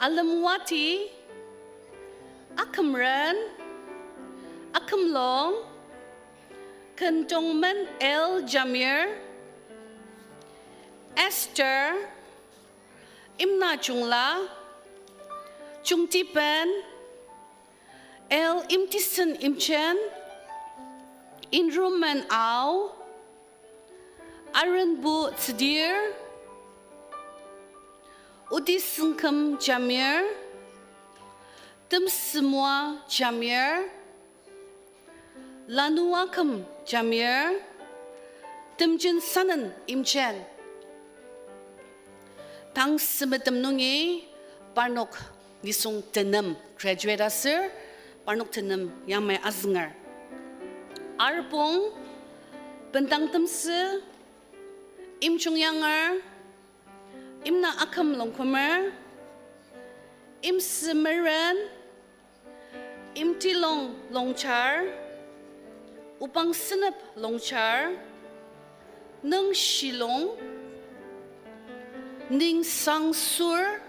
Alamwati, Akamran, Akamlong, Kantongman El Jamir, Esther, Imna Jungla, Jungtipan, El Imtisen Imchen, Indruman Ao, Aranbu Tsedir, Udisungkam Jamir, Temsemua Jamir, Lanuakam Jamir, Temjin Sanan Imchen. Tang semetem nungi parnok nisong tenam graduate asir parnok tenam yang may aznger. Arpong bentang temse imchung yangar Imna Akam Longkumer, Imsimeran, Imtilong Longchar, Upang Sinap Longchar, Nung Shilong, Ning Sang Sur,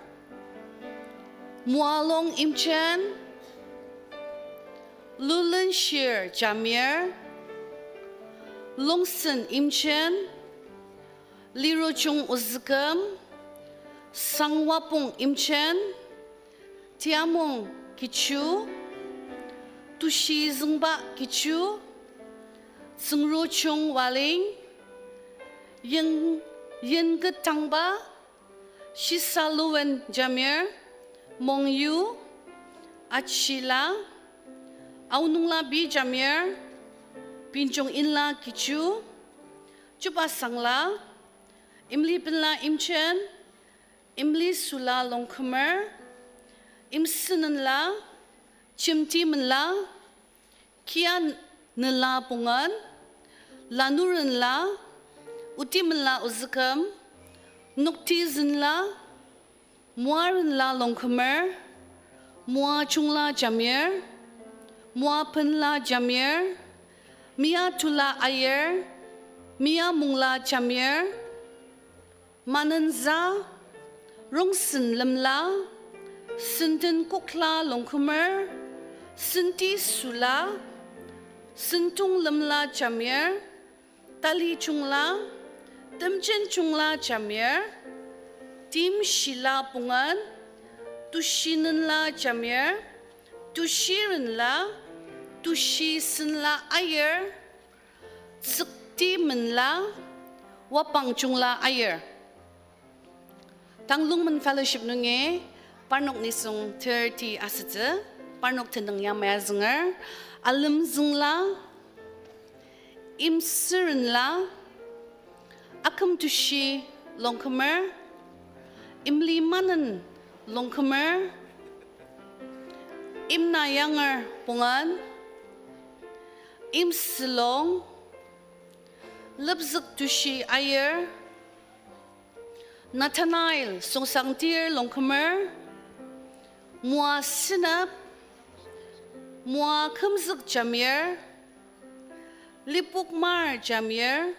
Mualong Imchen, Lulan Shir Jamir, Longsen Imchen, Lirochung Uzgam, Sangwapong Imchen, Tiamong Kichu, tushi zungba kichu zungro chung waling yen getangba shisaluwen jamir mongyu achila aunungla bi jamir pinjong inla kichu chupa sangla imli pinla imchen imli sula longkhamer imsinanla chimti manla kia nala pungan lanuranla uti manla uzakam nukti zinla muaranla longkhamer mua chungla jamir mua penla jamir mia tula ayer mia mungla jamir mananza rongsin lemla sintin kokla longkumer sinti sula sintung lemla jamir tali chungla temchen chungla jamir tim shila pungan tushinanla jamir tushirinla tushisinla ayer tsikti menla wapang chungla ayer tanglung men fellowship nunge parnok nisung 30 asite parnok tendang yamaya zungar alam zungla imsirinla akam tushi longkamer imli manan longkamer imna yangar pungan imsilong lebzuk tushi ayer Nathanael songsangtir longkamer mua sinap mua khamzuk jamir lipukmar jamir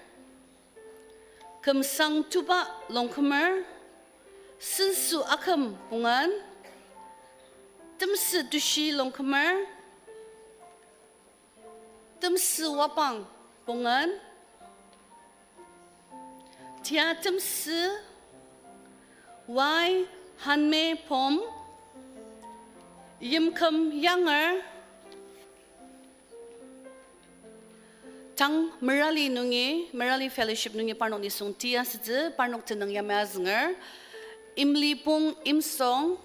kamsang tuba longkamer sinsu akam pungan temsi tushi longkamer temsi wapang pungan tia temsi why hanme pom yimkam younger tang merali fellowship nungi parnok ni sung tia sije parnok tenang yamaznger imli pung imsong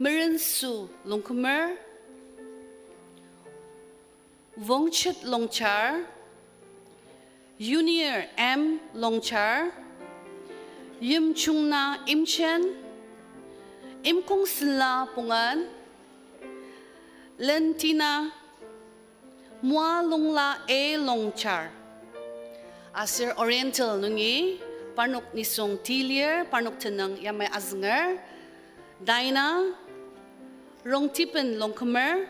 merensu longkumer vongchet longchar junior m longchar yim chungna imchen imkung sila pungan lentina mua longla e longchar asir oriental nungi parnok nisong tilier parnok tenang yamay aznger daina rongtipen longkamer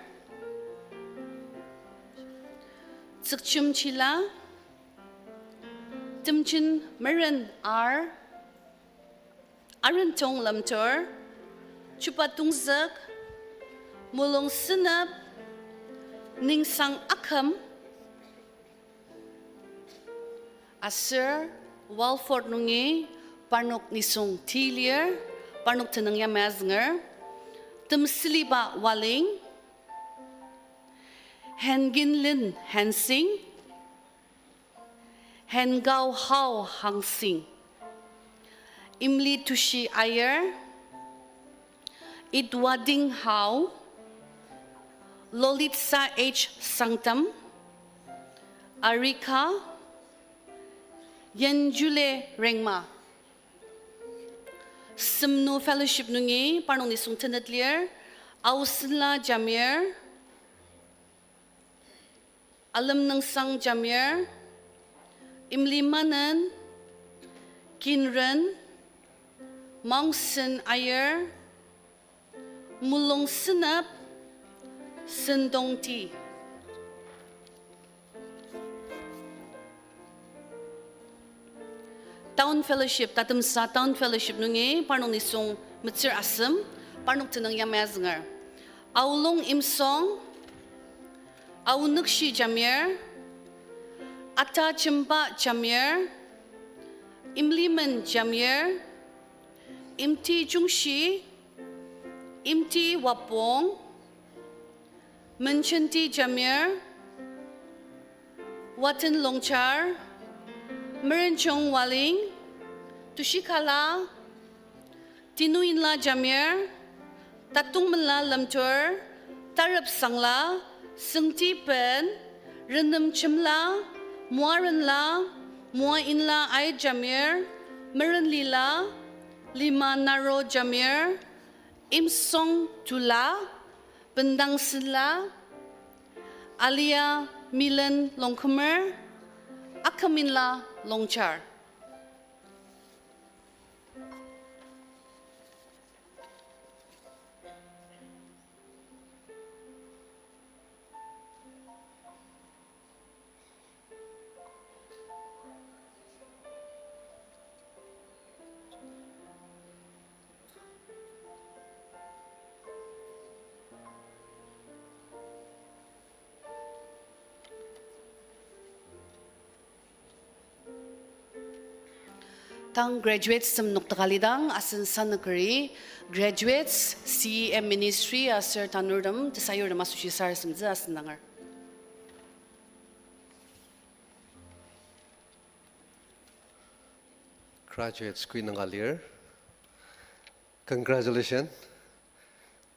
tsikchum chila timchin meren ar arantong lamtor chupatung zak mulong sinap ningsang akam asir walfort nungi parnok nisong tilier parnok tenang yamaznger temsiliba waling henginlin hensing hengao hao hangsing imli tushi ayer idwading hao lolitsa h sanctum arika yenjule rengma simnu fellowship nungi parnong nisung tenatlier ausla jamir alam nang sang jamir imlimanan kinren mangsin ayer mulong sinap sendong ti town fellowship tatum sa town fellowship nungi parnong nisung mitsir asem parnong tenang yamaznger aulong imsong aunukshi jamir ata chimba jamir imliman jamir imti jungshi imti wapong Menchanti Jamir, Watan Longchar, Merenchong Waling, Tushikala, Tinuinla Jamir, Tatung Menla Lamtur, Tarab Sangla, Sengti Pen, Rendam Chimla, Muaranla, Muainla Ai Jamir, Merenlila, Lima Naro Jamir, Imsong Tula, Bendang Sila, Alia Milan Longkumer, Akaminla Longchar. Tang graduates sam nuktakalidang asan sanakari graduates CEM Ministry asir tanurdam tisayor na masushisar samza asan nangar. Graduates Queen Ngalir, congratulations.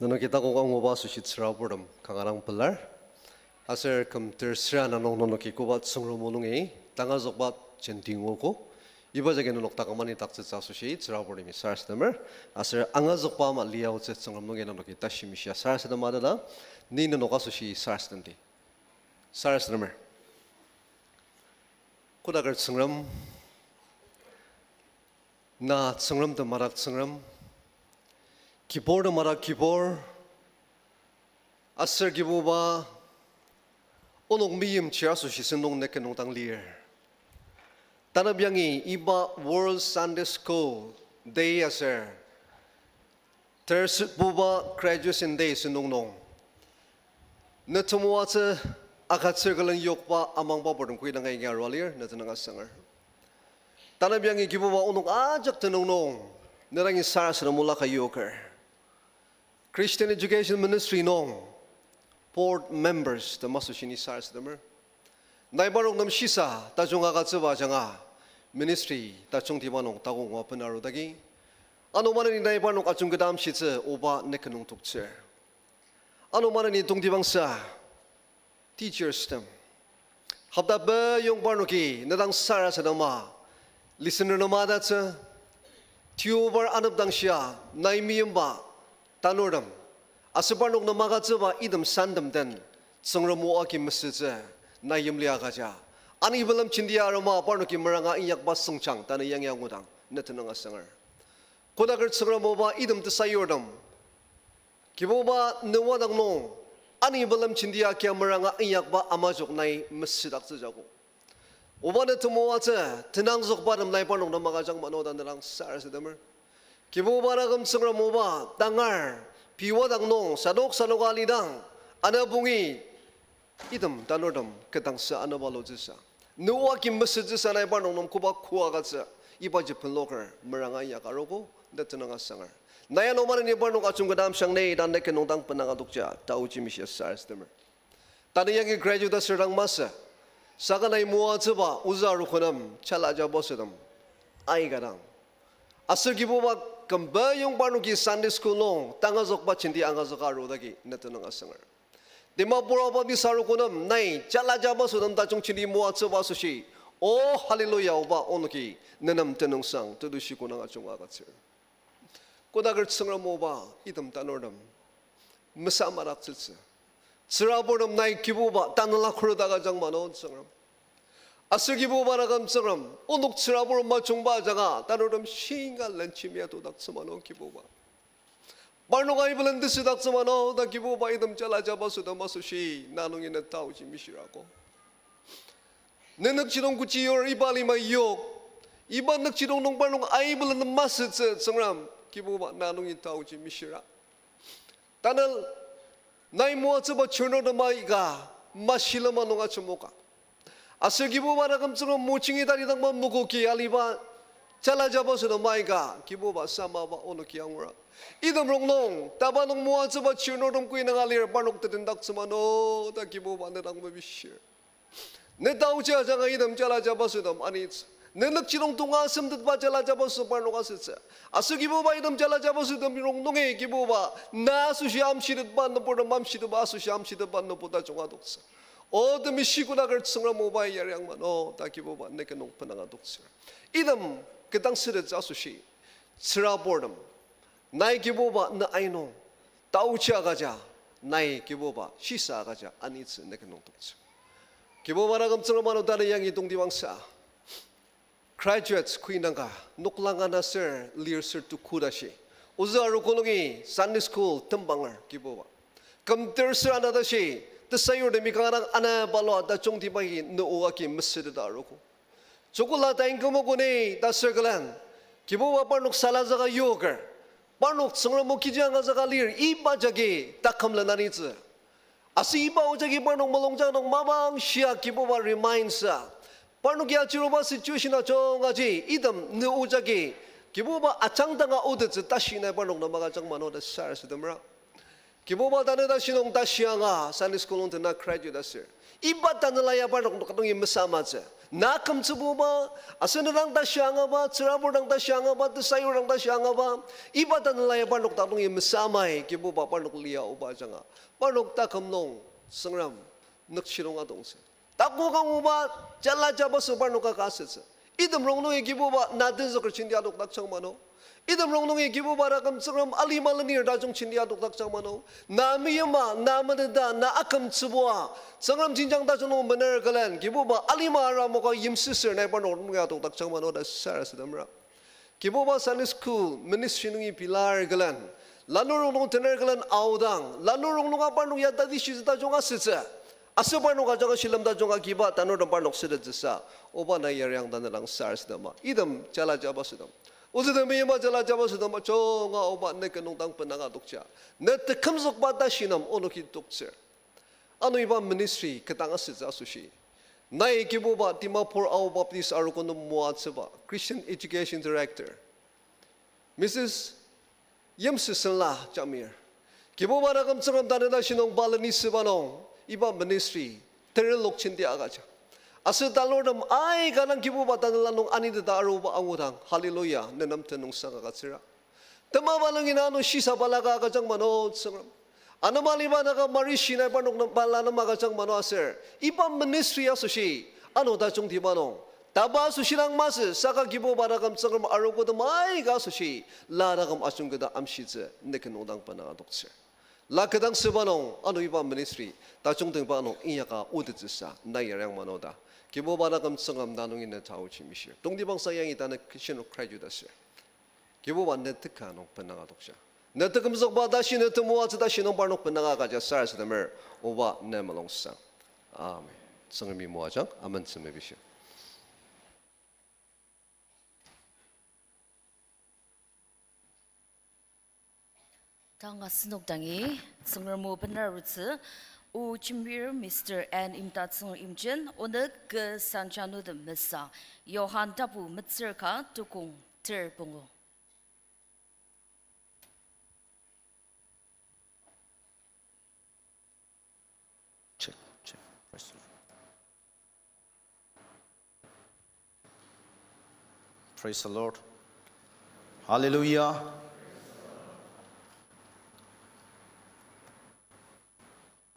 Nono kita ko ang mabasa sushit sraburam kangarang pelar. Asir kam tersra nanong nono kikubat sungrumulungi tangazokbat centingo ko. Iba jaga nonok takamani takset sa sushit sraburam mi sars number. Asir angazokpa ma liao tset sungrumulungi nono kita shimisha sars number da ni nono ka sushi sars nanti. Sars number. Kudagar sungram na sungram da marak sungram. Kibor da marak kibor. Asir kibuba onok miyem chia sushi sendong nekenong tang lier. Tanabyangi iba World Sunday School Day asir. Ters buba graduation day sendong nong. Natumuwa sa akat circle yokpa amang babordong kuy na ngay nga rolier na tanang asangar. Tanabyangi kibuba onok ajak tanong nong narangin saras na mula kayoker. Christian Education Ministry nong board members the masushini saras damer. Naibarong nam shisa tajong akatsuba janga ministry tajong timanong tagong wapenaro dagi. Ano man ni naibarong kachong gadam shitse oba nekanong tukse. Ano man ni tungtibang sa teachers them. Habda ba yung barnoki nadang saras nama listener nama datsa tuber anabdang siya naimiyem ba tanordam. Asabarnok na makatsuba idam sandam den sangramu aki meseze na yimliya kaja. Ani balam chindiya rama parnoki maranga iyak bas sungchang tana yang ngudang netanang asangar. Kodagar sangramu ba idam tesayordam. Kiboba newadang nong ani balam chindiya kya maranga iyak ba amajok nai mesidak sejago. Oba netumo aja tenang zok badam nai parnok na makajang manodan nerang sar sedamer. Kiboba ragam sangramu ba tangar piwadang nong sadok sanogalidang anabungi idam tanordam ketang sa anabalo jisa nuwa kim message sa na ibanong nom kuba kuagat sa iba jepen loker merangay akarogo datanang asangar naya no man ni ibanong achung gadam sang nei dan nek nong tang panangadukja tau chimisya sars demer tani yang graduate serang masa saganai muwa jeba uzaru khonam chalaja bosedam ai gadang asir gibuba kambayong barnuki Sunday School long tangazok ba chinti angazok aro dagi netanang asangar. Dimapur Ao Baptist Arogo nam nai chalaja ba sudam tachong chinti muwa tsa ba sushi. Oh hallelujah ba onoki nenam tenong sang tudushi ko nang achong agatsir. Kodagar tsangra mo ba idam tanordam masamarak tsilsa. Tsirabordam nai kibuba tanala khurdaga jang manon sangram. Asir kibuba ragam sangram onok tsirabor machong ba jaga tanordam singa lanchimya to dak samano kibuba. Barnoga ibalan disi dak samano da kibuba idam chalaja ba sudam masushi nanong ina tao chi mishirako. Nenak chidong kuchiyor ibali ma yok. Iba nak chidong nong barnong aibalan masit sangram kibuba nanong ina tao chi mishira. Tanal nai mo tsaba churno da maiga masila manonga chumoka. Asir gibu bara kamsung mucingi tadi tang mamuko ki aliba 잘라 잡아서도 마이가 기보바 사마바 오늘 기양우라 이름 롱롱 따바농 모아즈바 치노름 꾸이나가 리얼 바녹 뜨든 닥스마노 다 기보바 내랑 메비시 내 다우자 자가 이름 잘라 잡아서도 아니 내 럭지롱 동아 섬듯 바 잘라 잡아서 바녹아 쓰자 아스 기보바 이름 잘라 잡아서도 롱롱에 기보바 나 수시 암시듯 반노 보다 맘시듯 바 수시 암시듯 반노 보다 종아 독사 어둠이 시구나걸 승라 모바이 야량만 다 기보바 내게 농파나가 독사 이름 그 당시를 자수시 스라보름 나이 기보바 나 아이노 따우치아 가자 나이 기보바 시사 가자 아니츠 내게 농독자 기보바나 검증을 만오 다른 양이 동디왕사 graduates kuinanga nuklangana sir lear sir tu kudashi uzaru konogi sunday school tembangar giboba kamter sir anadashi the sayor de mikana ana balo da chongti bagi no oaki masjid da roko chokola ta ingomogone da circlan giboba parnok sala jaga yoga parnok sangra mokijanga jaga lear iba jage takamla naniz asi iba ojagi parnok malongja nong mabang shia giboba reminds parnukia chiroba situation achongaji idam ne ujagi kiboba achangdanga udz tashina parnok namaga changmano da sars demra kiboba daneda sinong tashianga sunday school on na graduate asir iba tanlaya parnok kadong imsamaje nakam chuboba asenrang tashianga ba chirabodang tashianga ba tsayurang tashianga ba iba tanlaya parnok kadong imsamai kiboba parnok liya uba janga parnok takamnong sangram nakshirong adongse takbugang uba jala jabas parnuka kasets idam rongnong gibuba nadin zakar chindia dok tak changmano idam rongnong gibuba rakam changam ali malanir dajong chindia dok tak changmano namiyama namadada na akam chubwa changam jinjang dajong maner galan gibuba ali mara moka yimsisir na parnok nga dok tak changmano da saras damra gibuba sunday school ministry ngi pilar galan lanurong tener galan audang lanurong parnok ya dadi shizda jonga setse asabarno gajaga shilamda jonga giba tanor parnok sedetsa oba na yaryang danalang sars dama idam chala jabasudam uzudam yema chala jabasudam jonga oba nekanong tang pananga dokcha net kamzok bata shinam onoki dokcha ano iba ministry katanga sitsa sushi nai giboba Dimapur Ao Baptist Arogo no muatsaba Christian Education Director Mrs. Yemsisanla Jamir giboba na kamtsangam daneda shinong balani sibanong iba ministry terelok chindi agaja asu dalordam ai ganang kibu batanlanong ani da aruba angudang hallelujah nenam tenung sanga gatsira tama balangin ano shisa balaga agajang mano sangram anamali banaga marishina banok balana magajang mano aser iba ministry asushi ano da jongti banong taba susirang mas saka kibu baragam sangram arugo da mai ga sushi laragam asungda amshitse nekenodang pana dokse la kadang sebanong ano iba ministry ta chongteng banong inyaka uditsa na yarang manoda kibo bana kam sangam danong in tao chimishir tongdi bang sayang itana christian graduate asir kibo ban net kanong pananga doksha net kam zok ba da shin net mo da shinong banong pananga ga ja sars demer oba nemalong sang amen sangmi mo ajang amen smebishir Tanga sinokdangi sangermo benarutse u chimbir Mr. N imtatsung imjen onek ke sanchanu de mesa Johan dapu mitzerka tukung terbungo check praise the Lord hallelujah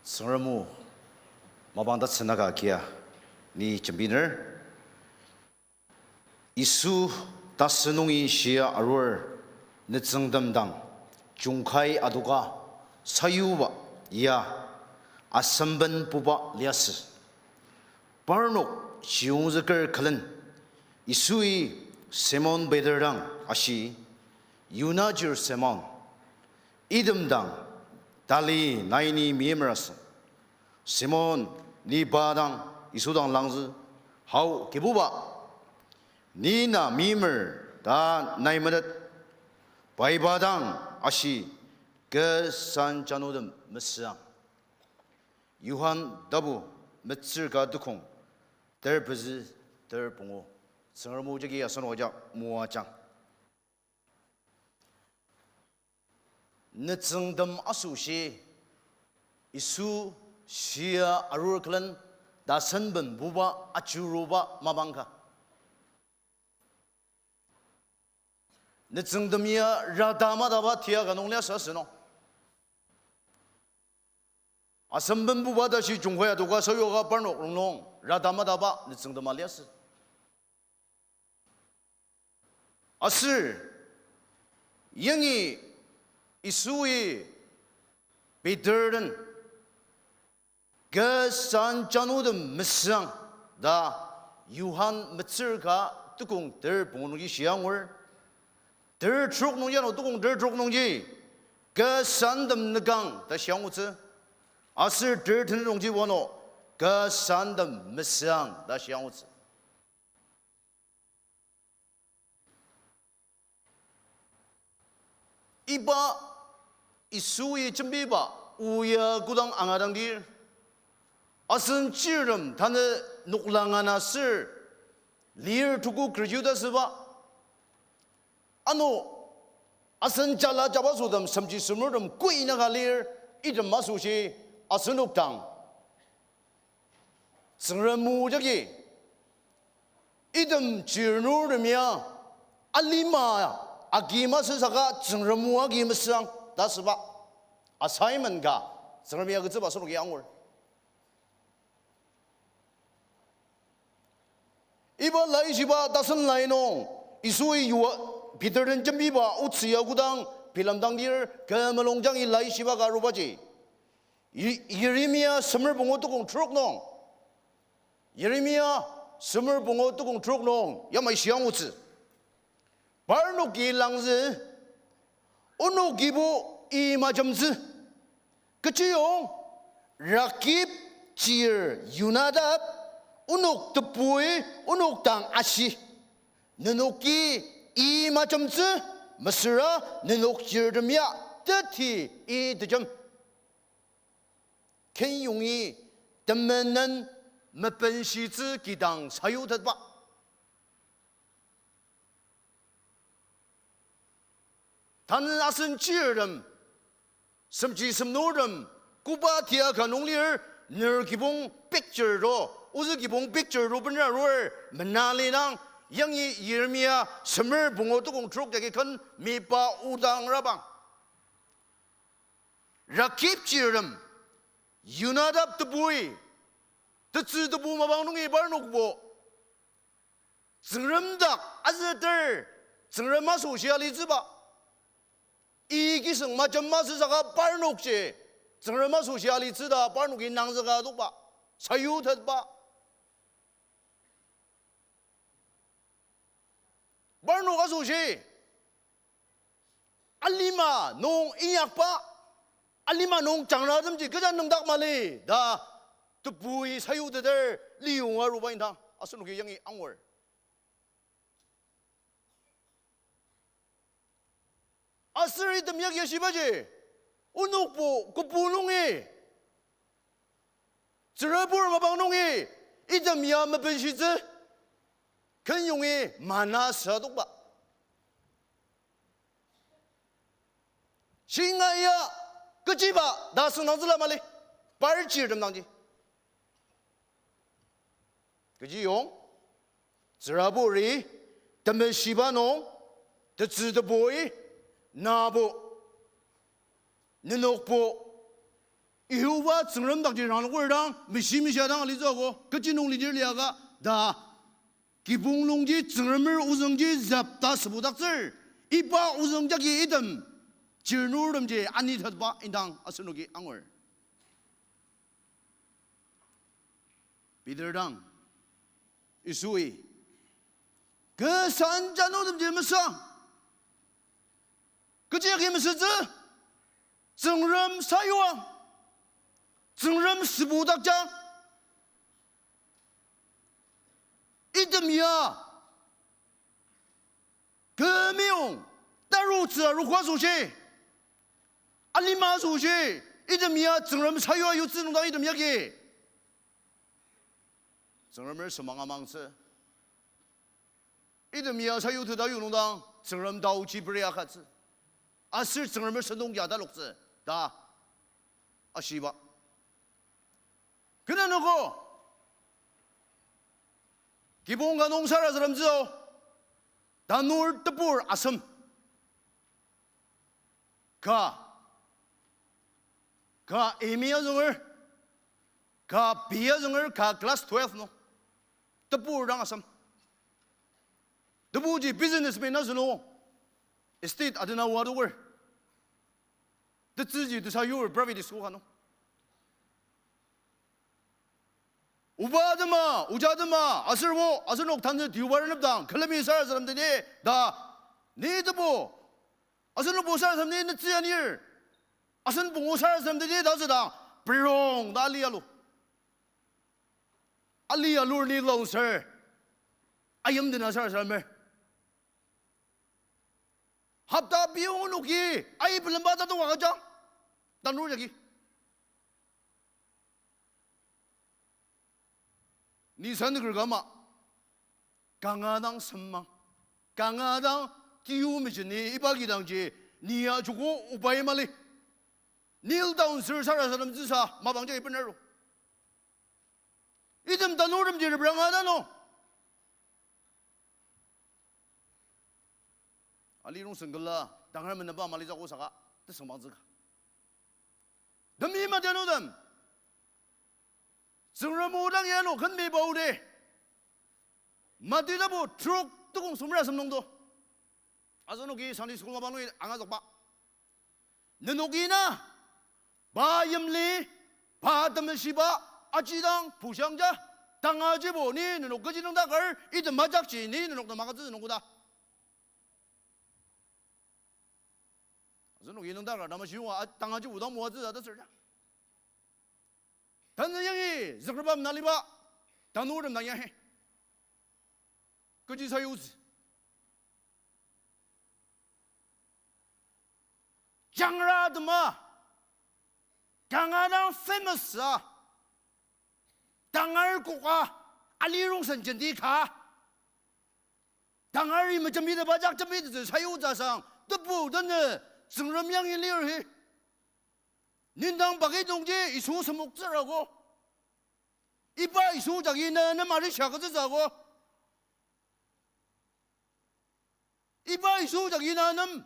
성르무 마방다 tsnaga ni chambiner isu tasnungi shia arur nitsangdamdang jungkai aduga sayuba ya asamban puba lias parnok shiungzakar khalan isui semon bederang ashi yunajir semon idamdang 달리 나이니 미에머라스 시몬 니 바당 이수당 랑즈 하우 게부바 니나 미머 다 나이머댓 바이바당 아시 게산 자노든 메스앙 유한 더부 메츠가 두콩 더브즈 더봉오 生而母这个也是我叫魔将。那真的阿苏些，一苏西阿鲁克伦，达森本布巴阿朱鲁巴马邦卡。那真的米啊，让大马达巴提亚个农业设施喏。啊，森本布巴的是中国都个所有个本农农，让大马达巴那真的马列斯。啊是，因为一属于被敌人个三加努的没上的约翰没吃个都讲敌人不能去想我。敌人出农业都讲敌人出农业，个三的那讲的想我子，啊是敌人的农业我喏，个三的没上的想我子。一把一属于准备吧，乌鸦古当安阿当地，阿生智人他的努浪安那是，里尔图古克就的是吧？阿诺阿生加拉加巴苏的，甚至什么人贵那个里尔，一种马苏西阿生努当，生人木这个，一种智努的命，阿里玛呀。Agima sesaka cengremu agima siang dasba assignment ka cengremu agama sebab sebab angul. Iba lai siba dasan lai nong isui yuwa Peter dan jembi ba utsia gudang film dang dir kemelongjang i lai siba ka rubaji. Yeremia semer bungo tukung truk nong. Yeremia semer bungo tukung truk nong ya mai siang utsi. Barno gilang ze, ono gibo I macam ze, kecil, rakib cir Yunadab, onok tepui, onok tang asih, nenoki I macam ze, mesra nenok cir demia, teti I dejam, kenyungi temenan mepensi ze kidang sayu tetap.他阿生智人，甚至什么人，古巴提亚看农里儿，那儿基本 picture 咯，我是基本 picture 咯，本来罗儿，门那里人，因为耶利米亚什么不我都讲出这个看，没把乌当拉邦，rakib 智人，Yunadab 的 boy， 的字的不嘛帮农业班农不，真人的阿是的，真人嘛熟悉啊，例子吧。이기 성마 점마 스사가 빠르녹지 정르마 소시알리스다 빠르녹이 낭스가 독바 사유텄바 빠르녹아 소시 알리마 농 이약바 알리마 농 장라듬지 그자 능닥 말리 다 뜨부이 사유드들 리용아 루바인당 아스녹이 영이 앙월 아스리 덤약 여시바지 운옥부 그부농이 저러볼 마방농이 이덤야 마변시즈 근용이 만나서독바 신가야 그지바 나스나즈라 말리 발지름 당지 그지용 저러볼이 덤시바농 더즈더보이 나보 너녹보 이후와 정름당지라는 거랑 미시미시하당 리조고 그지농리질리아가 다 기봉농지 정름을 우성지 잡다 스부닥슬 이빠 우성작이 이듬 질누름지 아니터바 인당 아스누기 앙월 비들당 이수이 그 산자노름지 무상 그제 하면서 정름 사유왕, 정름 스부닥장, 이듬이야 금용 따로 지하로 과소시, 알리마 소시, 이듬이야 정름 사유와 유치농당 이듬이야기 정름을 소망하망스 이름이야 사유트다 유농당 정름 다우치 브레아카츠 아슬 정름을 선동자다 록즈 다 아시바 그래 놓고 기본가 농사라 사람죠 다놀 뜻불 아섬 가 에미야정을 가 비야정을 가 클래스 12노 뜻불랑 아섬 더부지 비즈니스맨 나서노 estate adana wadower the ziji the sayu private school kano 우자드마 아슬보 아슬녹 단지 디우바르는 당 클레미 살 사람들이 다 니드보 아슬로 보살 사람들이 늦지아니일 아슬 봉오 살 사람들이 다스다 브롱 달리알로 알리알로 니로서 아염드나 살 사람을 합다 비용은 오기 아이 불른받아도 와가자 난 노력이 니산을 긁어마 강하당 선망 강하당 기우미지니 이박이당지 니야 주고 오바이 말리 닐다운 슬 살아 사람 지사 마방장이 뻔하로 이듬 다 노름지를 병하다노 알리롱 선글라 당하면 나바 말리자고 사가 뜻성방즈가 너미마 되노담 성라모당이야노 건미바우레 마디다보 트럭 뜨공 소물아 섬농도 아서노기 산리스쿨 마방노이 앙아족바 너노기나 바염리 바담시바 아지당 부상자 당하지보니 너노거지능다걸 이든 마작지니 너노도 마가즈는구다 아서노기 능다걸 나마시와 당하지 우당 모아즈다 쓸자 단영이 저그밤 날리바 단우름 나야해 그지 사유즈 장라드마 강하당 페머스아 당할 고가 알리롱선 전디가 당할 이면 점비드 바작 점비드 사유자상 뜻부드는 성름양이 리얼해 닌당 박의 동지 이수 서목자라고 이봐 이수 자기는 말이 샤거즈자고 이봐 이수 자기는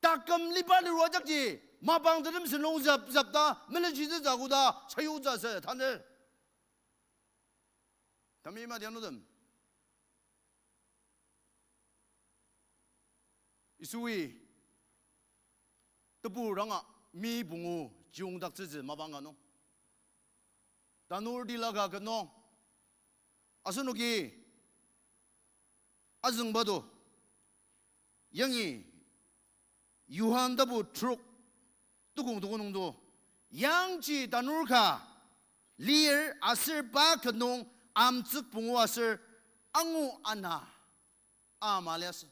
따끔 리발이 로작지 마방들은 선롱 잡다 멜레지드 자고다 사유자세 다들 담이마 대노듬 이수위 뜻부랑아 미붕우 지용닥지지 마방가노 다놀딜라가 그노 아스노기 아승바도 영이 유한다부 트럭 뜨공도공도 양지 다놀카 리얼 아슬바 그농 암측 붕우 아슬 앙우 아나 아말레스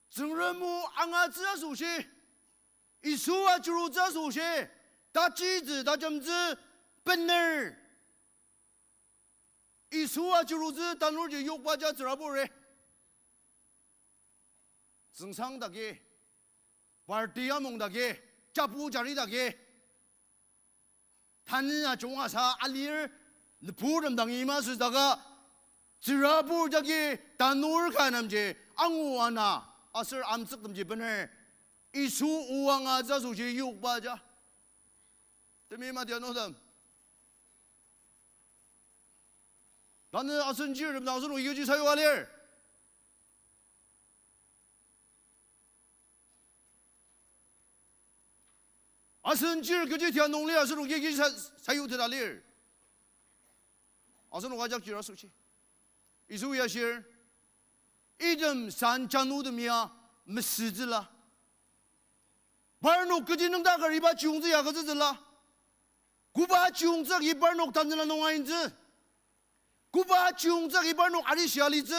정르무 앙아즈아 소시 이수와 주로자 소시 다지즈 다점즈 벤너 이수와 주로즈 단올지 욕바자 드라보레 증상다게 파티야 몽다게 자부자리다게 단나 종아사 알리르 부름당이 마스다가 드라보자게 단올 가남제 앙우아나 아슬 암석듬지 벤너 이수 우왕아자 소시 욕바자 때미마 디아노담 나는 아선지를 나서는 이거지 사유하래 아선지를 그지 디아농리 아선은 이거지 사유드달래 아선은 와작지라 소시 이수야실 이름 산찬우드미야 메시즈라 바르녹 그지는 다가 이바 지웅즈 야거즈들라 구바 지웅적 이바녹 단들라 농아인즈 구바 지웅적 이바녹 아리시알리즈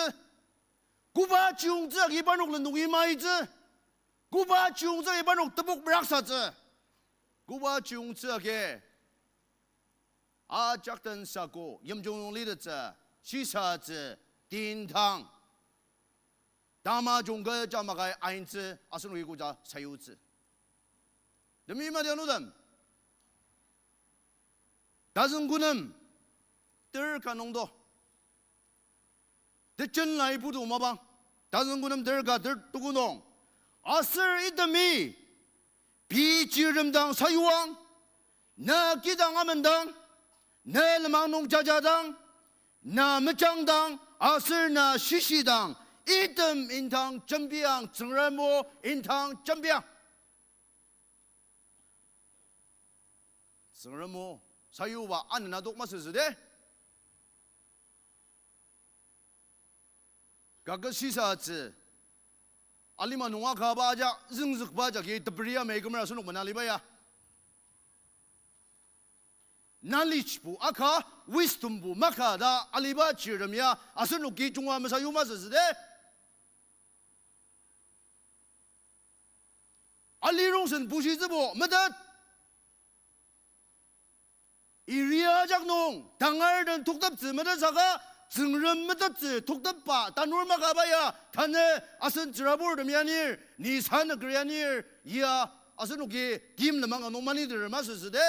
구바 지웅적 이바녹 런농이마이즈 구바 지웅적 이바녹 뜨복 브락사즈 구바 지웅적에 아작던 사고 염종용 리더자 시사즈 天堂。大马中国加马个爱子，阿是那个国家才有子。那么嘛，条路的，但是我们第二个弄到，这真来不多嘛吧？但是我们第二个都不弄，阿是一的米，比起人当才有王，那给当阿们当，那了嘛弄家当，那么讲当，阿是那西西当。一等银堂真变，自然么银堂真变，自然么才有吧？按那都么是的？各个西沙子，阿里嘛弄啊卡巴家，认识巴家给特别呀，每个人说弄哪里吧呀？knowledge 不阿卡 wisdom 不马卡的阿里巴去人呀，阿是弄给中华么才有么是的？阿里荣生不是这不没得，伊利亚讲弄，当然人读得字没得啥个，真人没得字读得吧，但我嘛干吧呀？他呢，阿是知道不的么样呢？你参那个样呢？呀，阿是弄给他们那么弄嘛你的人嘛是的，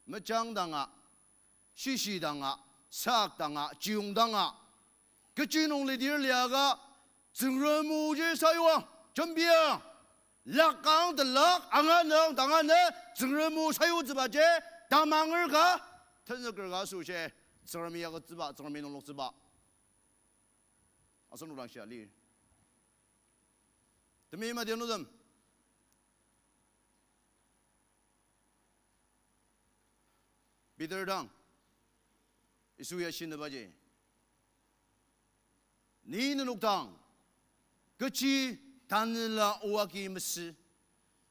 没讲当啊，西西当啊，杀当啊，穷当啊，个这弄里点两个，真人目的啥用？真变，拉岗的拉，安能当然呢，真人木才有资吧这，当忙儿个，他是个个说些，真人没有个资吧，真人没弄资吧，阿是路上下里，他没嘛点路人，彼得当，一说也新的吧这，你那路当，个起。tanla oaki mesi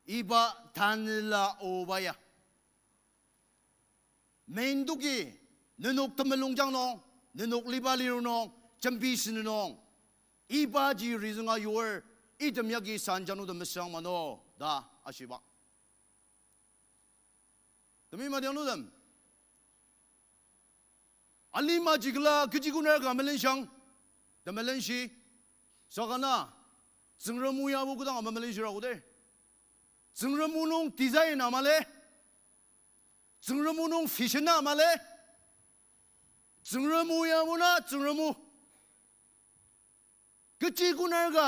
iba tanla obaya menduki nenok temelong jang nong nenok libaliru nong jambi sin nong iba ji rizunga yor idem yagi sanjanu de mesang mano da ashiba demi ma dianu dem alima jigla kujiguna ga melenshang de melenshi sogana真人木呀，我觉得我们马来西亚的，真人木弄 design 啊嘛嘞，真人木弄 fashion 啊嘛嘞，真人木呀我那真人木，个这个那个，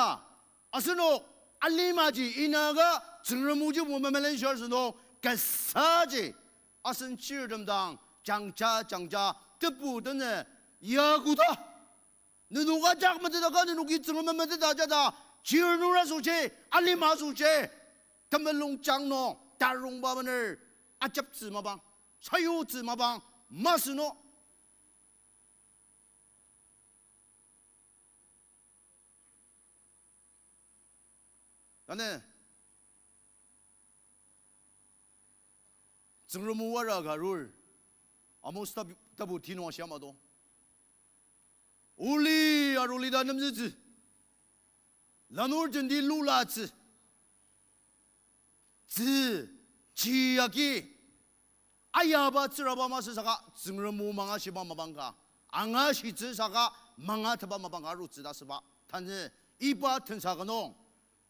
阿是喏，阿里嘛子，伊那个真人木就我们马来西亚是喏，个啥子，阿是吃什么当，涨价，这不的呢，呀古的，你如果讲么子的，你如果真人么子大家的。只有那说些，阿里马说些，他们弄讲喏，大龙巴们那儿，阿接子嘛帮，才有子嘛帮，马是喏。但呢，真是木瓦拉个路，阿莫斯他不听我想嘛多，屋里阿屋里的那么子。lanur jendi lula zi jiyaki ayaba ziraba masa saka zingremu manga shiba mabanga anga shi zi saka manga taba mabanga ru zi da siba tanzi iba tensaga nong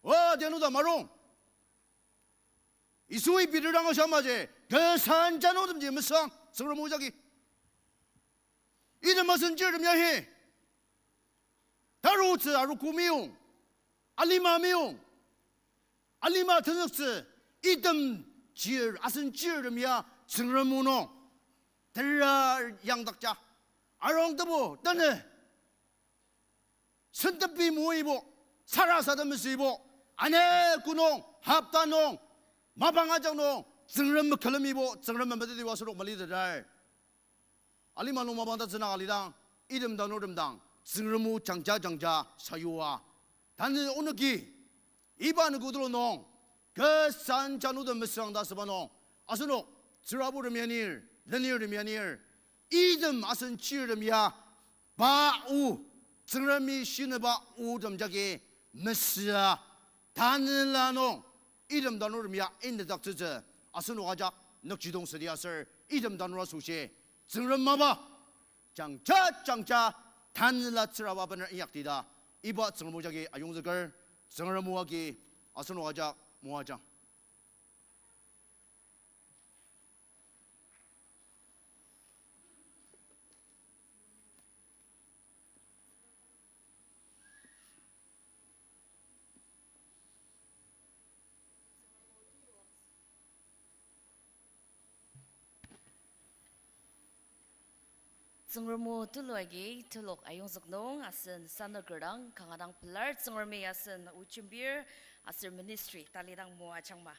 wa denu da marong isui bidirang shamaje ke sanjano dum ji mesang zingremu jagi ida masen jirdum yahi taru zi aru kumiyong阿里玛没有，阿里玛特那是一等吉阿生吉尔的么呀，成人木弄，他养大家，阿让的不，但是，身的比木一步，살아서的么是一步，안에 구농, 합단농, 마방아장농, 정人们可能一步，정人们不得的话是罗马里的人，阿里玛农马帮他只拿阿里当，一点当，2点当，정人们涨价啥有啊？ 단지 오늘기 이반의 구들로농 그 산자누도 메스랑다 스바농 아스노 지라부르면일 르니르면일 이점 아슨 치르미야 바우 증람이 신의바 우점자기 메스야 단일라농 이점 단우르미야 인데닥트즈 아스노 가작 넉지동스리아슬 이점 단우라 수시 증람마바 장차 단라츠라 와바는 이약디다 이바 정모자기 아용즈걸 정을 모하기 아선호하자 모하자 Zengremu tuluagi tulok ayong zaknong asen sana gerang kangadang pelar zengremi asen ucimbir asen ministry talidang mua changma.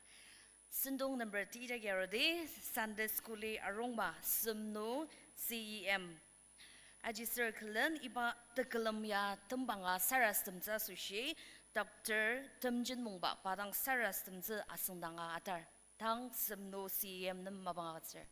Sendong number 3 garode Sunday school arongma semno CEM. Aji circlen iba tekelam ya tembanga saras temza sushi Dr. Temjin mungba padang saras temza asendanga atar. Tang semno CEM nem mabanga sir.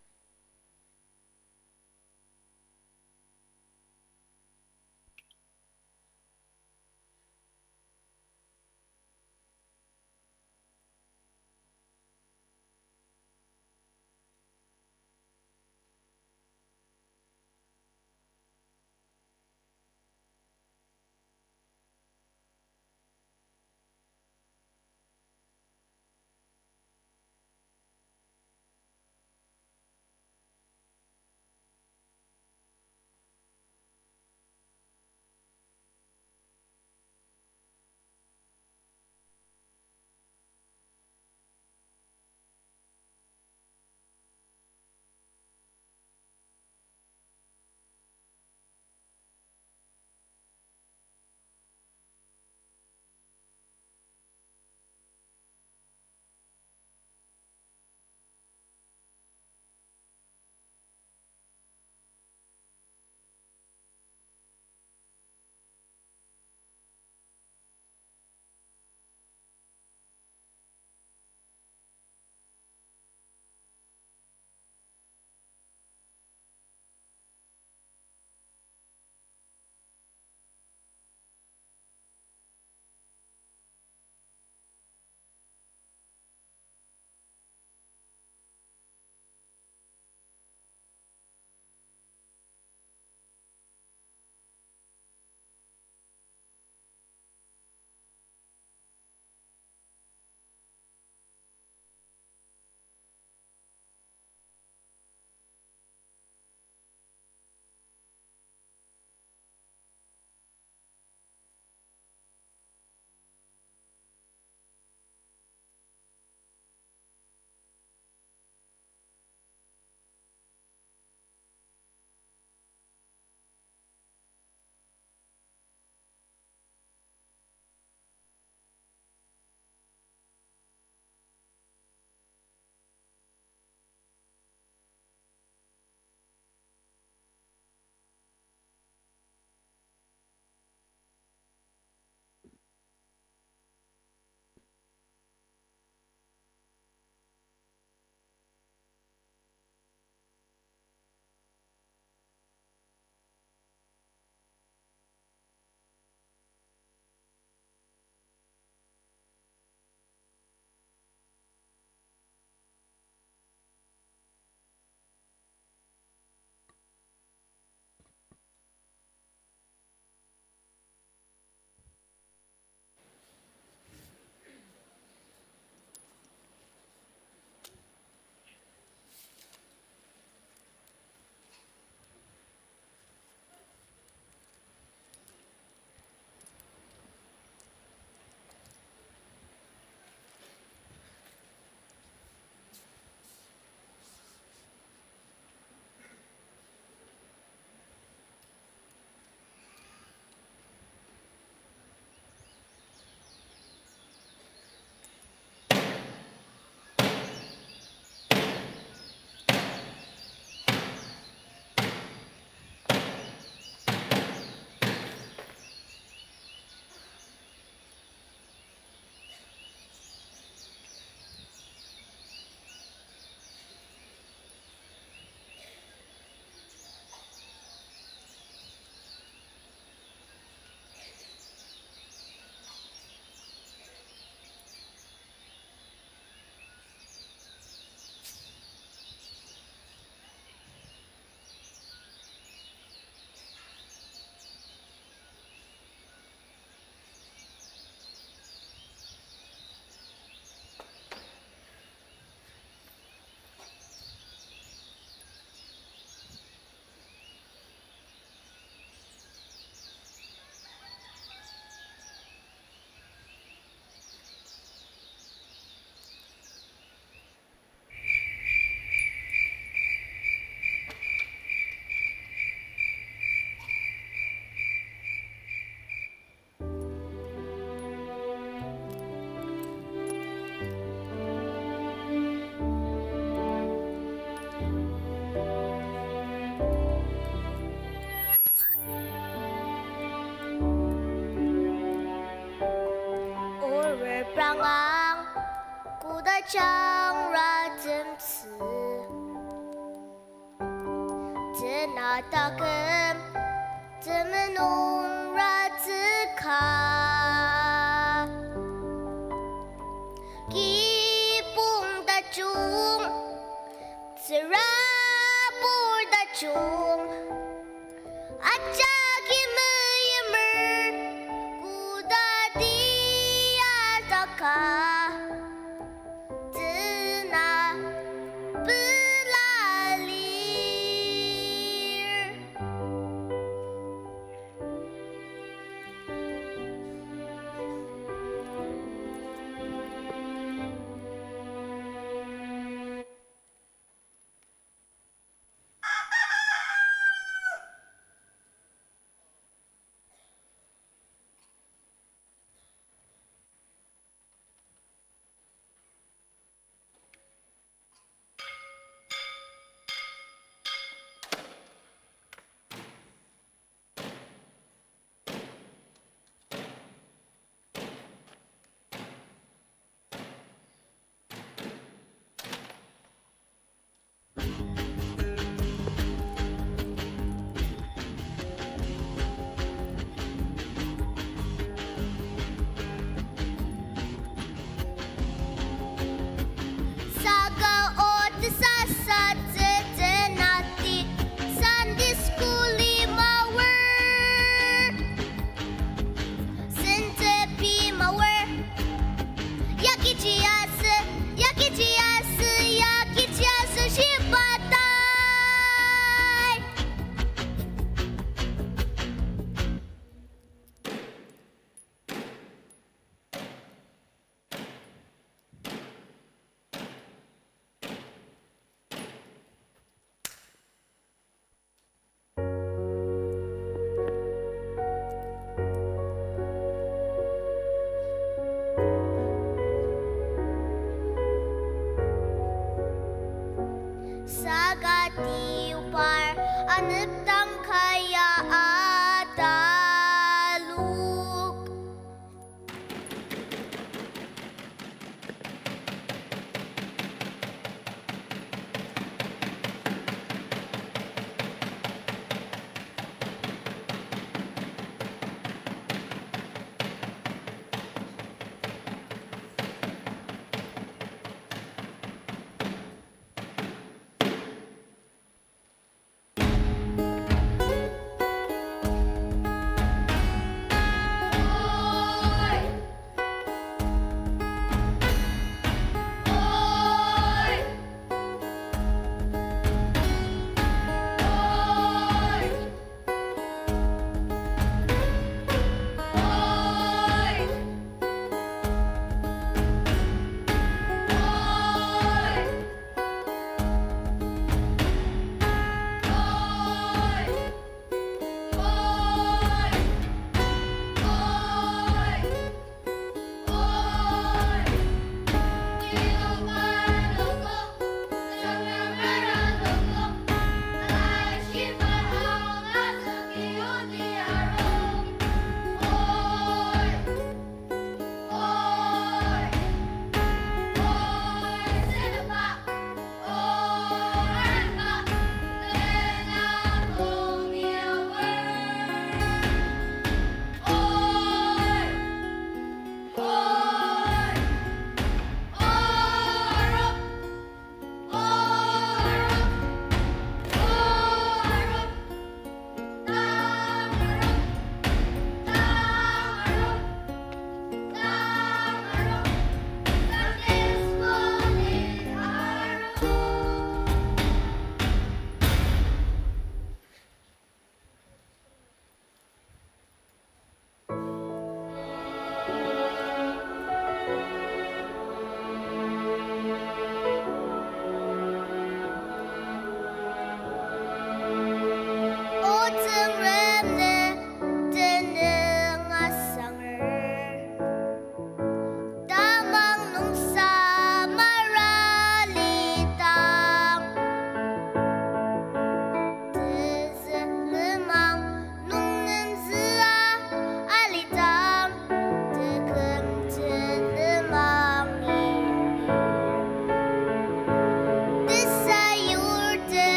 的长拉真词，这那大根怎么弄拉自卡？基本的中，自然不的中，阿扎给么也么，古大地呀大卡。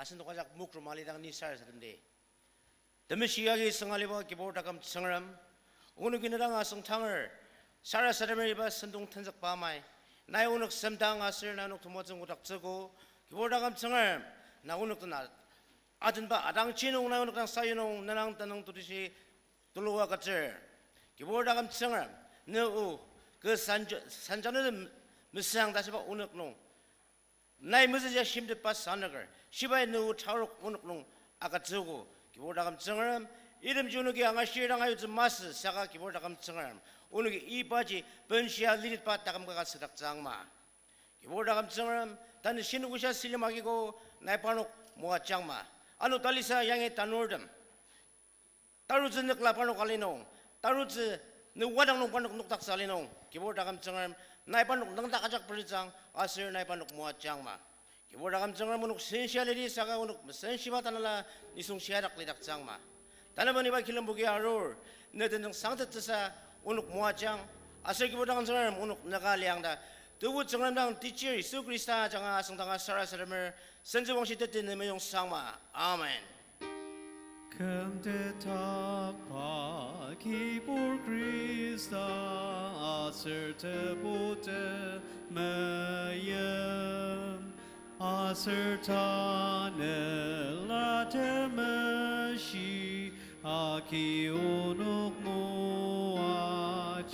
asin to kajak muk rumali dang ni sar sadende demi siagi sengali ba kibor dakam sengram unu kinadang asung tanger sara sadame ba sendung tanjak pamai nai unuk semdang asir na unuk tumot utak tsego kibor dakam sengram na unuk na adun ba adang chinung na unuk dang sayunung nanang tanung tudisi tulua kacer kibor dakam sengram ne u 그 산자는 무상 다시 봐 오늘농 나이 무슨자 힘들 빠 산나걸 시바에 누구 차로 오늘농 아까 저고 기보다감 정을 이름 주는 게 아가 시랑 하여 좀 마스 사가 기보다감 정을 오늘 이 바지 번시아 리릿 빠다감 가가 서닥 장마 기보다감 정을 단 신우구샤 실림하기고 나이 빠놓 모아 장마 아노 달리사 양의 단월름 따루즈 늑라 빠놓 갈리농 따루즈 너 와당 농 빠놓 녹닥 살리농 기보다감 정을 나이 빠놓 능닥 아작 버리장 아슬 나이 빠놓 모아 장마 기보다감 정을 문옥 센시알리 사가 오늘 센시바 달라 니송 시아락 리닥 장마 다나버니 바 길름 보기 아롤 너든 상태 뜻사 오늘 모아 장 아슬 기보다감 정을 오늘 나가 량다 두부 정람당 티치 예수 그리스도 장아 성당아 사라사람을 선지봉시 뜻뜻 내용 상마 아멘 금대탁파 기볼 그리스다 아슬트보트 마യം 아슬타네 라테마시 아키오녹 모아자